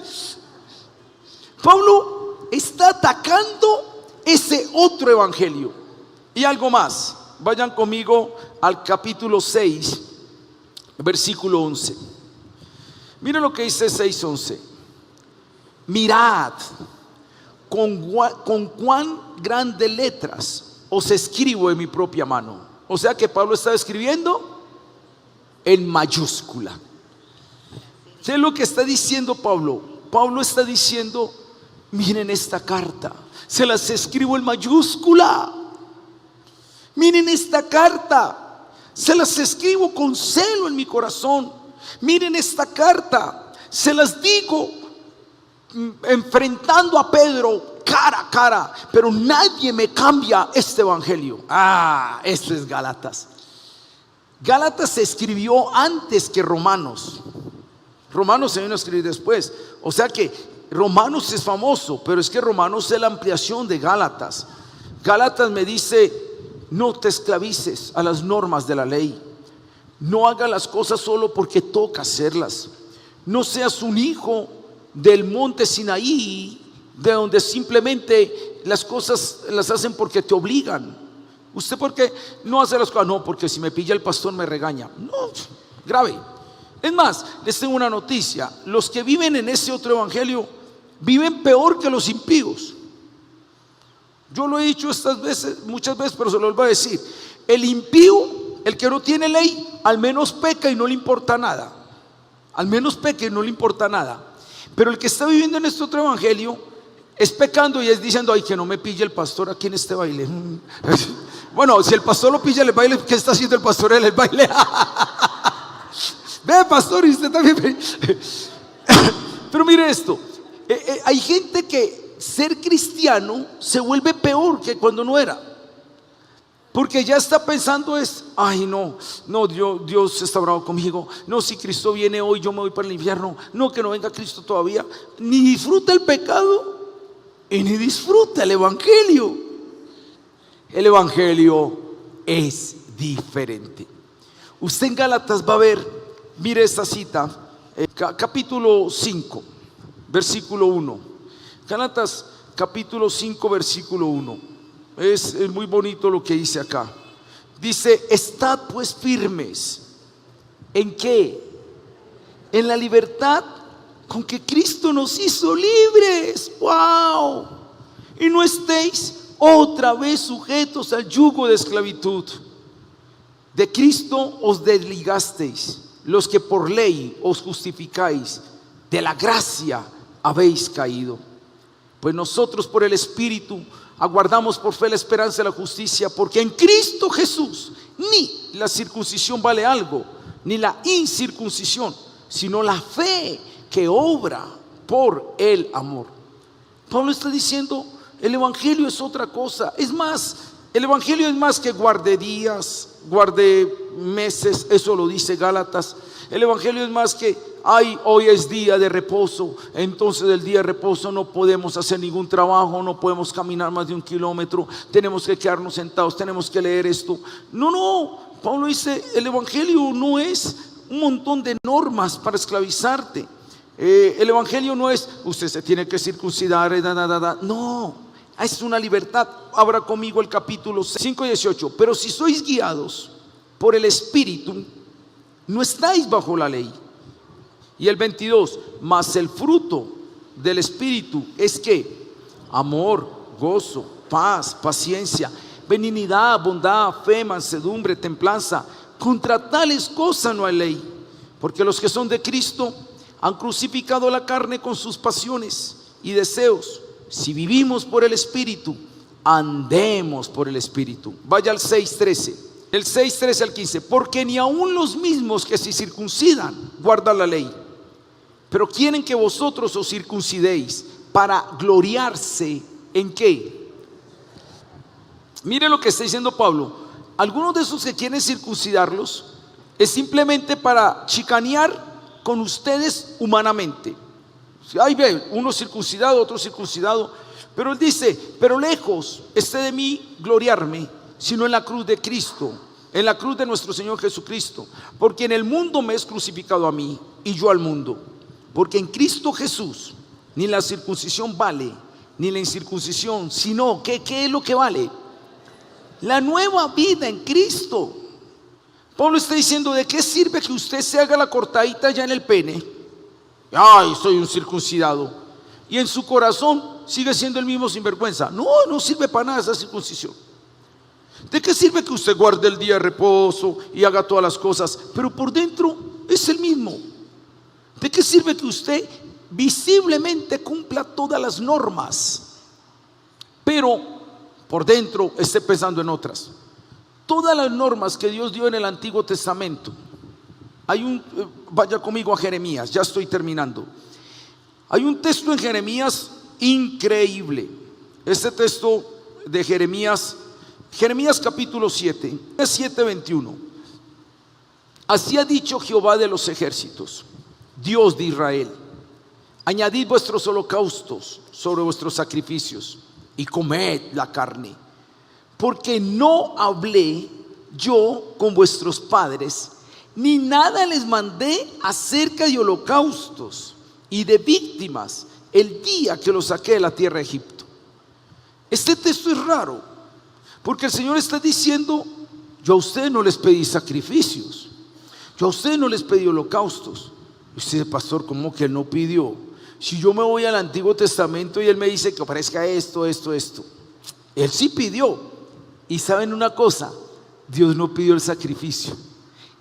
Pablo está atacando ese otro evangelio. Y algo más, vayan conmigo al capítulo 6, versículo 11. Miren lo que dice 6:11. Mirad con cuán grandes letras os escribo en mi propia mano. O sea que Pablo está escribiendo en mayúscula. ¿Qué es lo que está diciendo Pablo? Pablo está diciendo, miren esta carta, se las escribo en mayúscula. Miren esta carta, se las escribo con celo en mi corazón. Miren esta carta, se las digo enfrentando a Pedro cara a cara, pero nadie me cambia este evangelio. Esto es Gálatas. Gálatas se escribió antes que Romanos. Romanos se vino a escribir después. O sea que Romanos es famoso, pero es que Romanos es la ampliación de Gálatas. Gálatas me dice: no te esclavices a las normas de la ley. No hagas las cosas solo porque toca hacerlas. No seas un hijo del monte Sinaí, de donde simplemente las cosas las hacen porque te obligan. ¿Usted por qué no hace las cosas? No, porque si me pilla el pastor me regaña. No, grave. Es más, les tengo una noticia: los que viven en ese otro evangelio viven peor que los impíos. Yo lo he dicho muchas veces, pero se lo vuelvo a decir. El impío, el que no tiene ley, al menos peca y no le importa nada. Al menos peca y no le importa nada. Pero el que está viviendo en este otro evangelio es pecando y es diciendo: ay, que no me pille el pastor aquí en este baile. Bueno, si el pastor lo pilla en el baile, ¿qué está haciendo el pastor en el baile? Ve, pastor, y usted también. Pero mire esto, hay gente que ser cristiano se vuelve peor que cuando no era, porque ya está pensando ay, no, Dios está bravo conmigo. No, si Cristo viene hoy, yo me voy para el infierno. No, que no venga Cristo todavía. Ni disfruta el pecado y ni disfruta el evangelio. El evangelio es diferente. Usted en Gálatas va a ver, mire esta cita, capítulo 5, versículo 1. Gálatas capítulo 5, versículo 1. Es muy bonito lo que dice acá. Dice: estad pues firmes. ¿En qué? En la libertad con que Cristo nos hizo libres. ¡Wow! Y no estéis otra vez sujetos al yugo de esclavitud. De Cristo os desligasteis, los que por ley os justificáis. De la gracia habéis caído. Pues nosotros por el Espíritu aguardamos por fe la esperanza de la justicia, porque en Cristo Jesús ni la circuncisión vale algo, ni la incircuncisión, sino la fe que obra por el amor. Pablo está diciendo: el evangelio es otra cosa. Es más, el evangelio es más que guarde días, guarde meses. Eso lo dice Gálatas. El evangelio es más que: ay, hoy es día de reposo, entonces el día de reposo no podemos hacer ningún trabajo, no podemos caminar más de 1 kilómetro, tenemos que quedarnos sentados, tenemos que leer esto. No, Pablo dice: el evangelio no es un montón de normas para esclavizarte. El evangelio no es: usted se tiene que circuncidar, no, es una libertad. Abra conmigo el capítulo 5:18. Pero si sois guiados por el Espíritu, no estáis bajo la ley. Y el 22: mas el fruto del Espíritu es que amor, gozo, paz, paciencia, benignidad, bondad, fe, mansedumbre, templanza. Contra tales cosas no hay ley. Porque los que son de Cristo han crucificado la carne con sus pasiones y deseos. Si vivimos por el Espíritu, andemos por el Espíritu. Vaya al 6:13. El 6:13 al 15. Porque ni aun los mismos que se circuncidan guardan la ley, pero quieren que vosotros os circuncidéis para gloriarse en ¿qué? Mire lo que está diciendo Pablo. Algunos de esos que quieren circuncidarlos es simplemente para chicanear con ustedes humanamente. Ahí ven, uno circuncidado, otro circuncidado. Pero él dice: pero lejos esté de mí gloriarme, sino en la cruz de Cristo, en la cruz de nuestro Señor Jesucristo. Porque en el mundo me es crucificado a mí y yo al mundo. Porque en Cristo Jesús ni la circuncisión vale, ni la incircuncisión, sino que ¿qué es lo que vale? La nueva vida en Cristo. Pablo está diciendo: ¿de qué sirve que usted se haga la cortadita ya en el pene? Ay, soy un circuncidado. Y en su corazón sigue siendo el mismo sinvergüenza. No sirve para nada esa circuncisión. ¿De qué sirve que usted guarde el día de reposo y haga todas las cosas, pero por dentro es el mismo? ¿De qué sirve que usted visiblemente cumpla todas las normas, pero por dentro esté pensando en otras? Todas las normas que Dios dio en el Antiguo Testamento. Vaya conmigo a Jeremías, ya estoy terminando. Hay un texto en Jeremías increíble. Este texto de Jeremías capítulo 7, 7:21. Así ha dicho Jehová de los ejércitos: Dios de Israel, añadid vuestros holocaustos sobre vuestros sacrificios y comed la carne, porque no hablé yo con vuestros padres, ni nada les mandé acerca de holocaustos y de víctimas el día que los saqué de la tierra de Egipto. Este texto es raro, porque el Señor está diciendo: yo a ustedes no les pedí sacrificios, yo a ustedes no les pedí holocaustos. Y usted dice: pastor, ¿cómo que Él no pidió? Si yo me voy al Antiguo Testamento y Él me dice que aparezca esto. Él sí pidió. Y saben una cosa, Dios no pidió el sacrificio.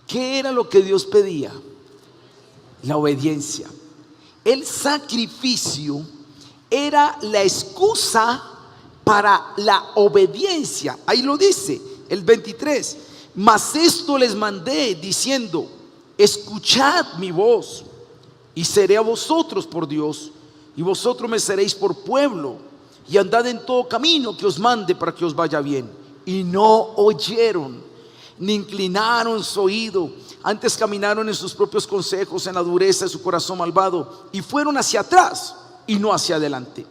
¿Qué era lo que Dios pedía? La obediencia. El sacrificio era la excusa para la obediencia. Ahí lo dice el 23: mas esto les mandé diciendo: escuchad mi voz, y seré a vosotros por Dios, y vosotros me seréis por pueblo, y andad en todo camino que os mande para que os vaya bien. Y no oyeron, ni inclinaron su oído, antes caminaron en sus propios consejos, en la dureza de su corazón malvado, y fueron hacia atrás y no hacia adelante.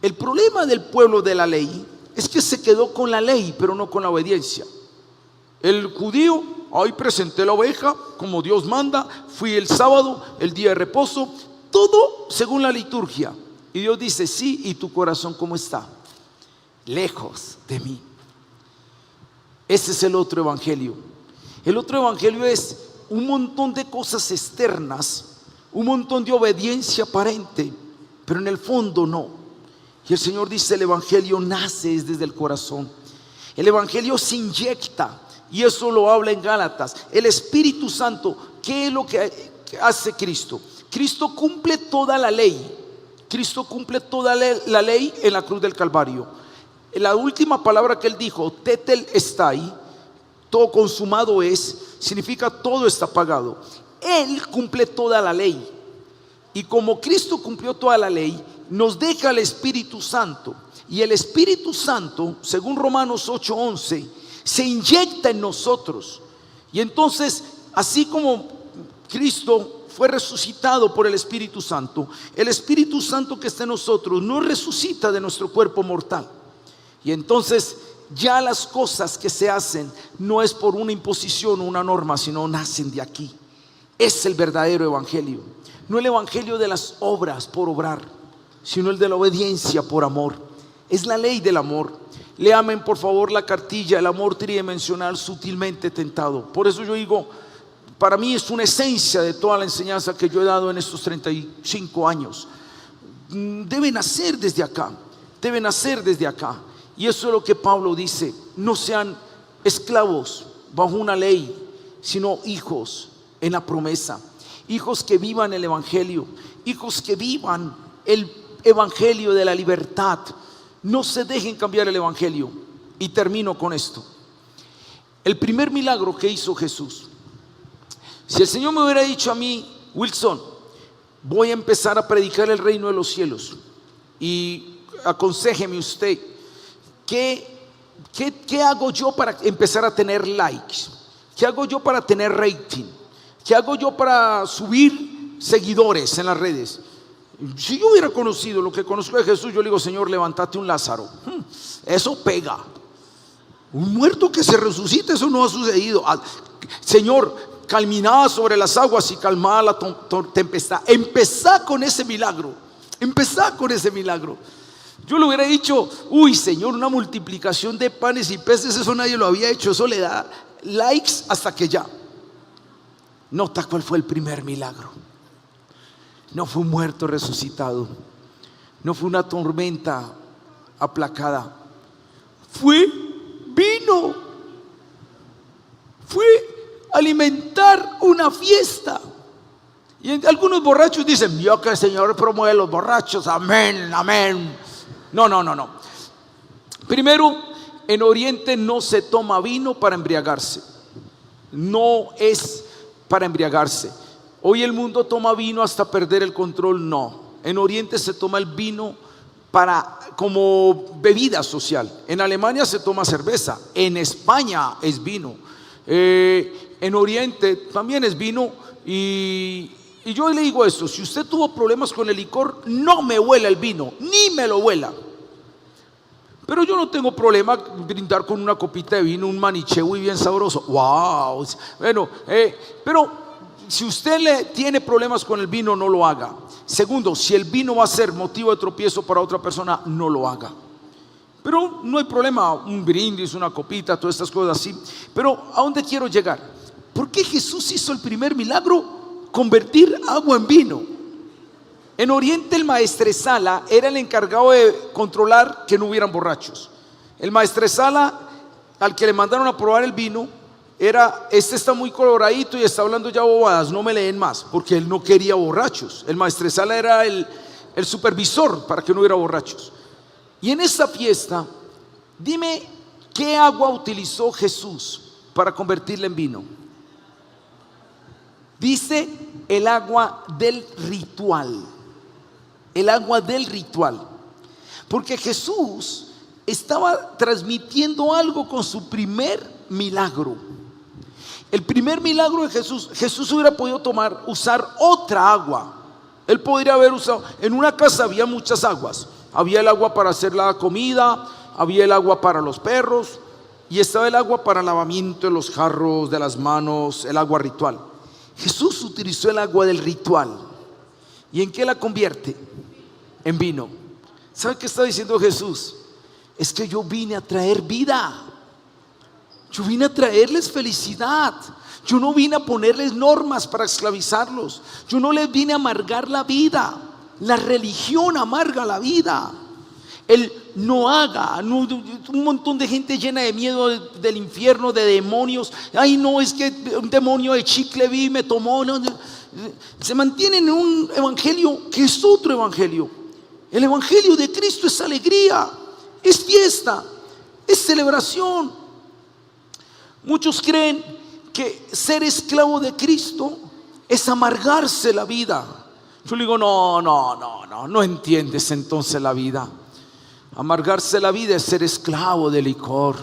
El problema del pueblo de la ley es que se quedó con la ley, pero no con la obediencia. El judío: hoy presenté la oveja como Dios manda, fui el sábado, el día de reposo, todo según la liturgia. Y Dios dice: sí, ¿y tu corazón cómo está? Lejos de mí. Ese es el otro evangelio. El otro evangelio es un montón de cosas externas, un montón de obediencia aparente, pero en el fondo no. Y el Señor dice: el evangelio nace desde el corazón. El evangelio se inyecta, y eso lo habla en Gálatas. El Espíritu Santo, ¿qué es lo que hace Cristo? Cristo cumple toda la ley. Cristo cumple toda la ley en la cruz del Calvario. La última palabra que Él dijo, tetel estai, todo consumado es, significa todo está pagado. Él cumple toda la ley. Y como Cristo cumplió toda la ley, nos deja el Espíritu Santo. Y el Espíritu Santo, según Romanos 8:11, se inyecta en nosotros. Y entonces, así como Cristo fue resucitado por el Espíritu Santo, el Espíritu Santo que está en nosotros nos resucita de nuestro cuerpo mortal. Y entonces ya las cosas que se hacen no es por una imposición o una norma, sino nacen de aquí. Es el verdadero evangelio. No el evangelio de las obras por obrar, sino el de la obediencia por amor. Es la ley del amor. Léamen por favor la cartilla, el amor tridimensional sutilmente tentado. Por eso yo digo, para mí es una esencia de toda la enseñanza que yo he dado en estos 35 años. Debe nacer desde acá, debe nacer desde acá. Y eso es lo que Pablo dice: no sean esclavos bajo una ley, sino hijos en la promesa. Hijos que vivan el evangelio, hijos que vivan el evangelio de la libertad. No se dejen cambiar el evangelio. Y termino con esto. El primer milagro que hizo Jesús, si el Señor me hubiera dicho a mí: Wilson, voy a empezar a predicar el reino de los cielos, y aconséjeme usted, ¿qué hago yo para empezar a tener likes? ¿Qué hago yo para tener rating? ¿Qué hago yo para subir seguidores en las redes? Si yo hubiera conocido lo que conozco de Jesús, yo le digo: Señor, levántate un Lázaro. Eso pega. Un muerto que se resucita, eso no ha sucedido. Señor, caminaba sobre las aguas y calmaba la tempestad. Empezá con ese milagro. Empezá con ese milagro. Yo le hubiera dicho: uy, Señor, una multiplicación de panes y peces, eso nadie lo había hecho. Eso le da likes hasta que ya. Nota cuál fue el primer milagro. No fue un muerto resucitado, no fue una tormenta aplacada, fue vino, fue alimentar una fiesta. Y algunos borrachos dicen: yo que el Señor promueve los borrachos, amén, amén. No. Primero, en Oriente no se toma vino para embriagarse. No es para embriagarse. Hoy el mundo toma vino hasta perder el control. No, en Oriente se toma el vino como bebida social. En Alemania se toma cerveza, en España es vino, en Oriente también es vino, y Y yo le digo esto: si usted tuvo problemas con el licor, no me huela el vino, ni me lo huela. Pero yo no tengo problema brindar con una copita de vino, un manicheu y bien sabroso. Wow. Bueno, pero si usted le tiene problemas con el vino, no lo haga. Segundo, si el vino va a ser motivo de tropiezo para otra persona, no lo haga. Pero no hay problema, un brindis, una copita, todas estas cosas así. Pero ¿a dónde quiero llegar? ¿Por qué Jesús hizo el primer milagro? Convertir agua en vino. En Oriente el maestresala era el encargado de controlar que no hubieran borrachos. El maestresala, al que le mandaron a probar el vino, era: este está muy coloradito y está hablando ya bobadas, no me leen más, porque él no quería borrachos. El maestresala era el supervisor para que no hubiera borrachos. Y en esta fiesta, dime qué agua utilizó Jesús para convertirla en vino. Dice el agua del ritual. El agua del ritual. Porque Jesús estaba transmitiendo algo con su primer milagro. El primer milagro de Jesús, Jesús hubiera podido usar otra agua. Él podría haber usado, en una casa había muchas aguas. Había el agua para hacer la comida, había el agua para los perros, y estaba el agua para lavamiento de los jarros, de las manos, el agua ritual. Jesús utilizó el agua del ritual. ¿Y en qué la convierte? En vino. ¿Sabe qué está diciendo Jesús? Es que yo vine a traer vida. Yo vine a traerles felicidad. Yo no vine a ponerles normas para esclavizarlos. Yo no les vine a amargar la vida. La religión amarga la vida. El no haga, un montón de gente llena de miedo del infierno, de demonios. Ay, no, es que un demonio de chicle vi, me tomó. No. Se mantienen en un evangelio que es otro evangelio. El evangelio de Cristo es alegría, es fiesta, es celebración. Muchos creen que ser esclavo de Cristo es amargarse la vida. Yo le digo: no entiendes entonces la vida. Amargarse la vida es ser esclavo del licor,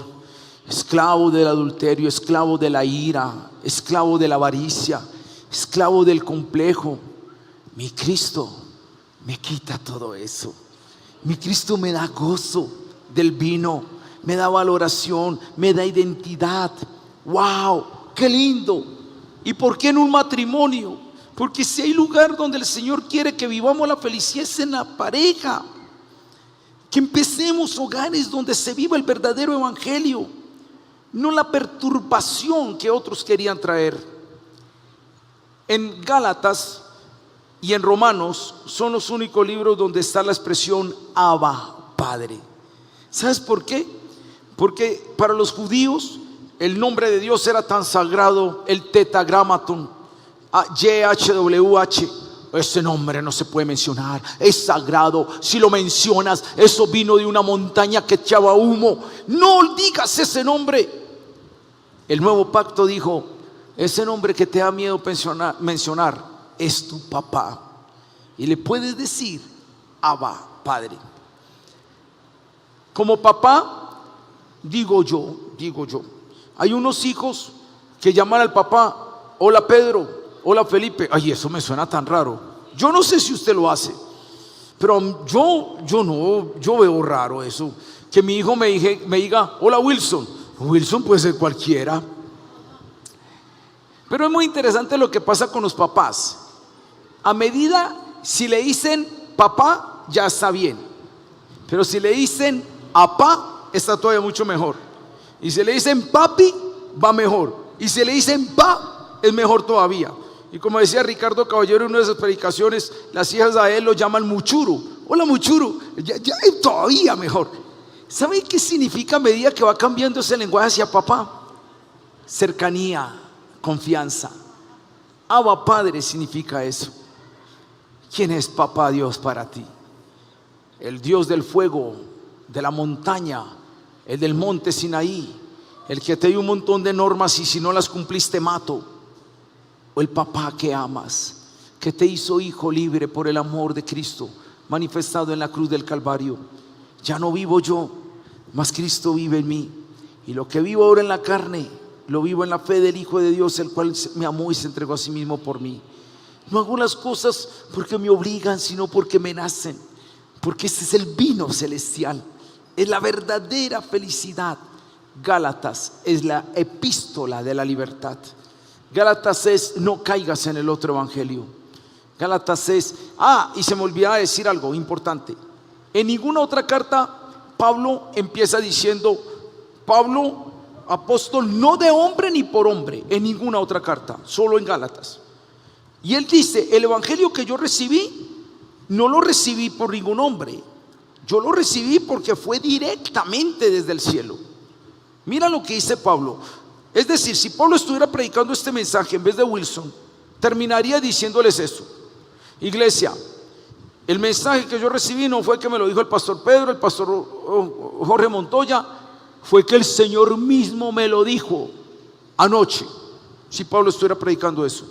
esclavo del adulterio, esclavo de la ira, esclavo de la avaricia, esclavo del complejo. Mi Cristo me quita todo eso. Mi Cristo me da gozo del vino, me da valoración, me da identidad. ¡Wow! ¡Qué lindo! ¿Y por qué en un matrimonio? Porque si hay lugar donde el Señor quiere que vivamos la felicidad, es en la pareja. Que empecemos hogares donde se viva el verdadero evangelio, no la perturbación que otros querían traer. En Gálatas y en Romanos son los únicos libros donde está la expresión Abba, Padre. ¿Sabes por qué? Porque para los judíos el nombre de Dios era tan sagrado, el tetragramaton, YHWH. Ese nombre no se puede mencionar, es sagrado. Si lo mencionas, eso vino de una montaña que echaba humo. No digas ese nombre. El nuevo pacto dijo: ese nombre que te da miedo mencionar es tu papá, y le puedes decir Abba, Padre. Como papá, digo yo, hay unos hijos que llaman al papá: hola Pedro, hola Felipe. Ay, eso me suena tan raro. Yo no sé si usted lo hace, pero yo veo raro eso. Que mi hijo me diga: hola Wilson. Wilson puede ser cualquiera. Pero es muy interesante lo que pasa con los papás. A medida, si le dicen papá, ya está bien. Pero si le dicen apá, está todavía mucho mejor. Y si le dicen papi, va mejor. Y si le dicen pa, es mejor todavía. Y como decía Ricardo Caballero en una de sus predicaciones, las hijas a él lo llaman muchuro. Hola muchuro, ya todavía mejor. ¿Saben qué significa a medida que va cambiando ese lenguaje hacia papá? Cercanía, confianza. Abba Padre significa eso. ¿Quién es papá Dios para ti? El Dios del fuego, de la montaña, el del monte Sinaí, el que te dio un montón de normas y si no las cumpliste mato. O el papá que amas, que te hizo hijo libre por el amor de Cristo manifestado en la cruz del Calvario. Ya no vivo yo, mas Cristo vive en mí. Y lo que vivo ahora en la carne, lo vivo en la fe del Hijo de Dios, el cual me amó y se entregó a sí mismo por mí. No hago las cosas porque me obligan, sino porque me nacen. Porque este es el vino celestial, es la verdadera felicidad. Gálatas es la epístola de la libertad. Gálatas es: no caigas en el otro evangelio. Gálatas es, y se me olvidaba decir algo importante. En ninguna otra carta Pablo empieza diciendo: Pablo, apóstol no de hombre ni por hombre. En ninguna otra carta, solo en Gálatas. Y él dice: el evangelio que yo recibí, no lo recibí por ningún hombre, yo lo recibí porque fue directamente desde el cielo. Mira lo que dice Pablo. Es decir, si Pablo estuviera predicando este mensaje en vez de Wilson, terminaría diciéndoles eso: iglesia, el mensaje que yo recibí no fue que me lo dijo el pastor Pedro, el pastor Jorge Montoya, fue que el Señor mismo me lo dijo anoche. Si Pablo estuviera predicando eso.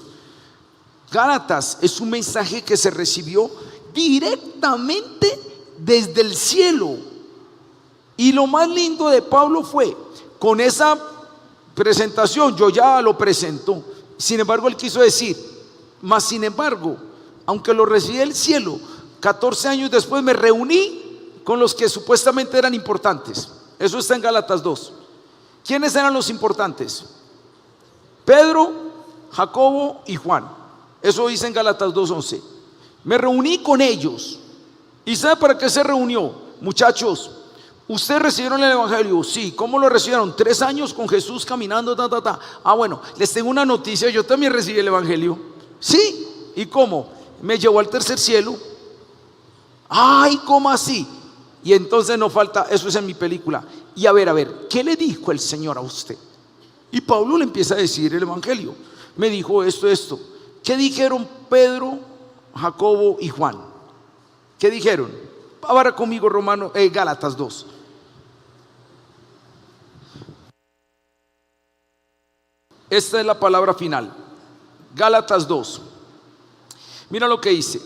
Gálatas es un mensaje que se recibió directamente desde el cielo. Y lo más lindo de Pablo fue, con esa presentación, yo ya lo presento. Sin embargo, él quiso decir: mas sin embargo, aunque lo recibí del cielo, 14 años después me reuní con los que supuestamente eran importantes. Eso está en Gálatas 2. ¿Quiénes eran los importantes? Pedro, Jacobo y Juan. Eso dice en Gálatas 2:11. Me reuní con ellos. ¿Y sabe para qué se reunió? Muchachos, ¿ustedes recibieron el evangelio? Sí. ¿Cómo lo recibieron? 3 años con Jesús caminando, bueno, les tengo una noticia: yo también recibí el evangelio. Sí. ¿Y cómo? Me llevó al tercer cielo. Ay, ¿cómo así? Y entonces no falta, eso es en mi película. Y a ver, ¿qué le dijo el Señor a usted? Y Pablo le empieza a decir el evangelio. Me dijo esto. ¿Qué dijeron Pedro, Jacobo y Juan? ¿Qué dijeron? Ahora conmigo, Gálatas 2. Esta es la palabra final. Gálatas 2. Mira lo que dice.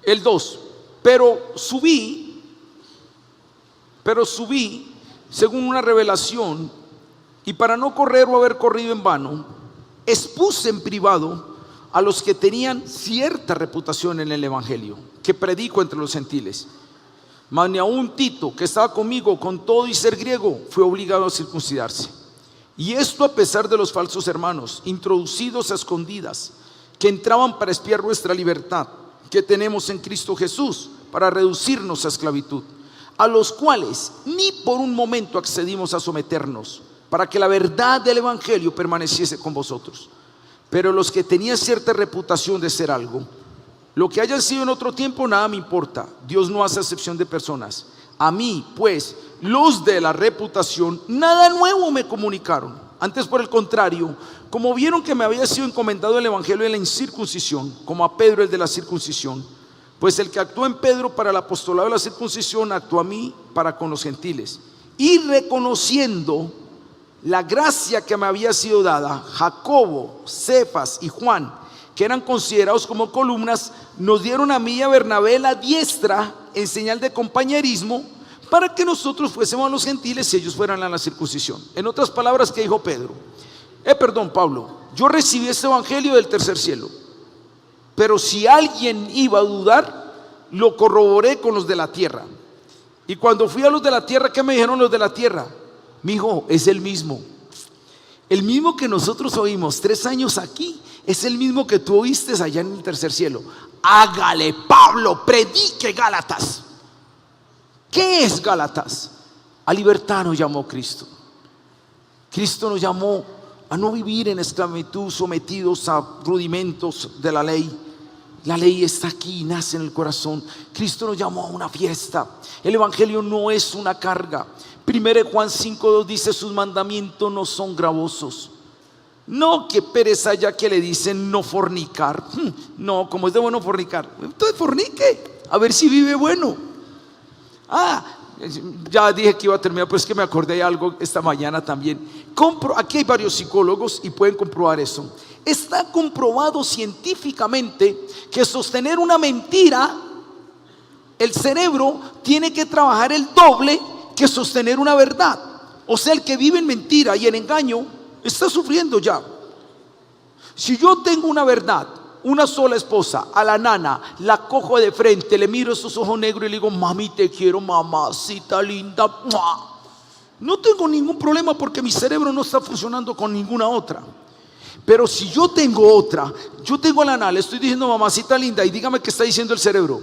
El 2. Pero subí según una revelación, y para no correr o haber corrido en vano, expuse en privado a los que tenían cierta reputación en el evangelio que predico entre los gentiles. Mas ni aun Tito, que estaba conmigo con todo y ser griego, fue obligado a circuncidarse. Y esto a pesar de los falsos hermanos, introducidos a escondidas, que entraban para espiar nuestra libertad que tenemos en Cristo Jesús, para reducirnos a esclavitud, a los cuales ni por un momento accedimos a someternos, para que la verdad del evangelio permaneciese con vosotros. Pero los que tenían cierta reputación de ser algo, lo que hayan sido en otro tiempo, nada me importa. Dios no hace acepción de personas. A mí, pues, los de la reputación, nada nuevo me comunicaron. Antes, por el contrario, como vieron que me había sido encomendado el evangelio de la incircuncisión, como a Pedro el de la circuncisión, pues el que actuó en Pedro para el apostolado de la circuncisión, actuó a mí para con los gentiles. Y reconociendo la gracia que me había sido dada, Jacobo, Cefas y Juan, que eran considerados como columnas, nos dieron a mí y a Bernabé la diestra en señal de compañerismo, para que nosotros fuésemos a los gentiles y ellos fueran a la circuncisión. En otras palabras, ¿qué dijo Pablo? Yo recibí este evangelio del tercer cielo, pero si alguien iba a dudar, lo corroboré con los de la tierra. Y cuando fui a los de la tierra, ¿qué me dijeron los de la tierra? Mijo, es el mismo que nosotros oímos 3 años aquí, es el mismo que tú oíste allá en el tercer cielo. Hágale, Pablo, predique Gálatas. ¿Qué es Gálatas? A libertad nos llamó Cristo. Cristo nos llamó a no vivir en esclavitud, sometidos a rudimentos de la ley. La ley está aquí, nace en el corazón. Cristo nos llamó a una fiesta. El evangelio no es una carga. 1 Juan 5:2 dice: sus mandamientos no son gravosos. No, que pereza ya que le dicen no fornicar. No, como es de bueno fornicar, entonces fornique, a ver si vive bueno. Ya dije que iba a terminar, pero es que me acordé de algo esta mañana también. Aquí hay varios psicólogos y pueden comprobar eso. Está comprobado científicamente que sostener una mentira, el cerebro tiene que trabajar el doble que sostener una verdad. O sea, el que vive en mentira y en engaño está sufriendo ya. Si yo tengo una verdad, una sola esposa, a la nana, la cojo de frente, le miro esos ojos negros y le digo: mami, te quiero, mamacita linda. ¡Mua! No tengo ningún problema porque mi cerebro no está funcionando con ninguna otra. Pero si yo tengo otra, yo tengo a la nana, le estoy diciendo mamacita linda, y dígame qué está diciendo el cerebro.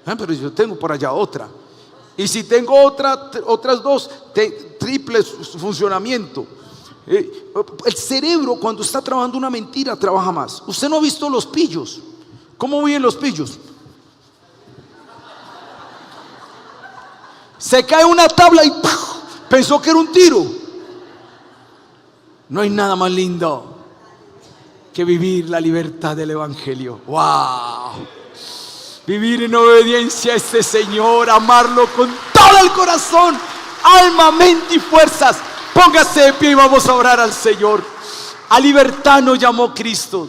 Pero yo tengo por allá otra. Y si tengo otras dos, triple funcionamiento. El cerebro, cuando está trabajando una mentira, trabaja más. Usted no ha visto los pillos. ¿Cómo viven los pillos? Se cae una tabla y ¡puf! Pensó que era un tiro. No hay nada más lindo que vivir la libertad del evangelio. ¡Wow! Vivir en obediencia a este Señor, amarlo con todo el corazón, alma, mente y fuerzas. Póngase de pie y vamos a orar al Señor. A libertad nos llamó Cristo.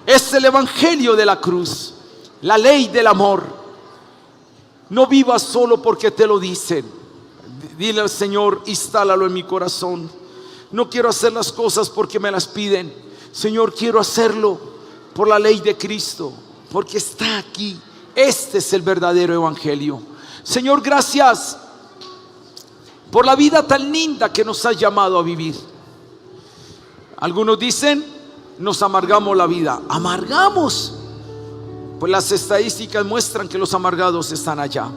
Es el evangelio de la cruz, la ley del amor. No vivas solo porque te lo dicen. Dile al Señor: instálalo en mi corazón. No quiero hacer las cosas porque me las piden. Señor, quiero hacerlo por la ley de Cristo, porque está aquí. Este es el verdadero evangelio. Señor, gracias por la vida tan linda que nos has llamado a vivir. Algunos dicen: nos amargamos la vida. ¿Amargamos? Pues las estadísticas muestran que los amargados están allá.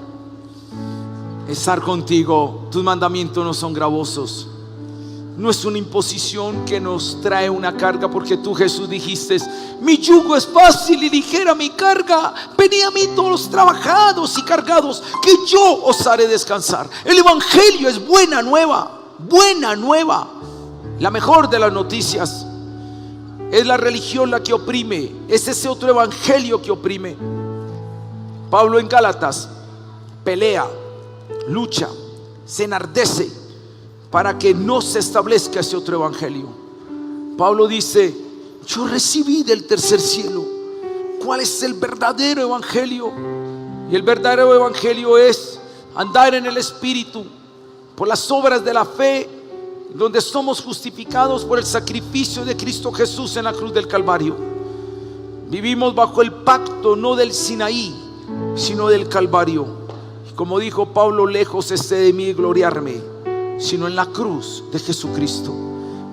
Estar contigo, tus mandamientos no son gravosos. No es una imposición que nos trae una carga, porque tú, Jesús, dijiste: mi yugo es fácil y ligera mi carga. Venid a mí todos los trabajados y cargados, que yo os haré descansar. El evangelio es buena nueva, buena nueva. La mejor de las noticias. Es la religión la que oprime. Es ese otro evangelio que oprime. Pablo en Gálatas pelea, lucha, se enardece para que no se establezca ese otro evangelio. Pablo dice: yo recibí del tercer cielo. ¿Cuál es el verdadero evangelio? Y el verdadero evangelio es andar en el Espíritu, por las obras de la fe, donde somos justificados por el sacrificio de Cristo Jesús en la cruz del Calvario. Vivimos bajo el pacto, no del Sinaí, sino del Calvario. Y como dijo Pablo: lejos esté de mí gloriarme, sino en la cruz de Jesucristo,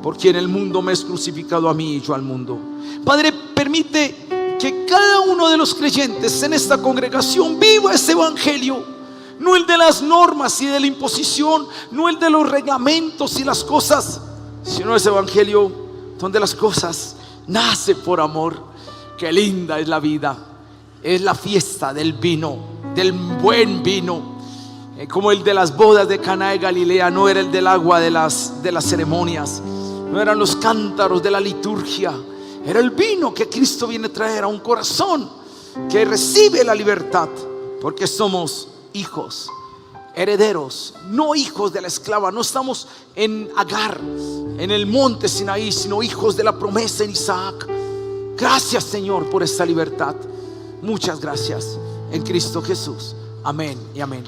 por quien el mundo me es crucificado a mí y yo al mundo. Padre, permite que cada uno de los creyentes en esta congregación viva ese evangelio, no el de las normas y de la imposición, no el de los reglamentos y las cosas, sino ese evangelio donde las cosas nacen por amor. Qué linda es la vida. Es la fiesta del vino, del buen vino. Como el de las bodas de Caná de Galilea. No era el del agua de las ceremonias, no eran los cántaros de la liturgia. Era el vino que Cristo viene a traer a un corazón que recibe la libertad, porque somos hijos, herederos, no hijos de la esclava. No estamos en Agar, en el monte Sinaí, sino hijos de la promesa en Isaac. Gracias, Señor, por esta libertad. Muchas gracias, en Cristo Jesús. Amén y amén.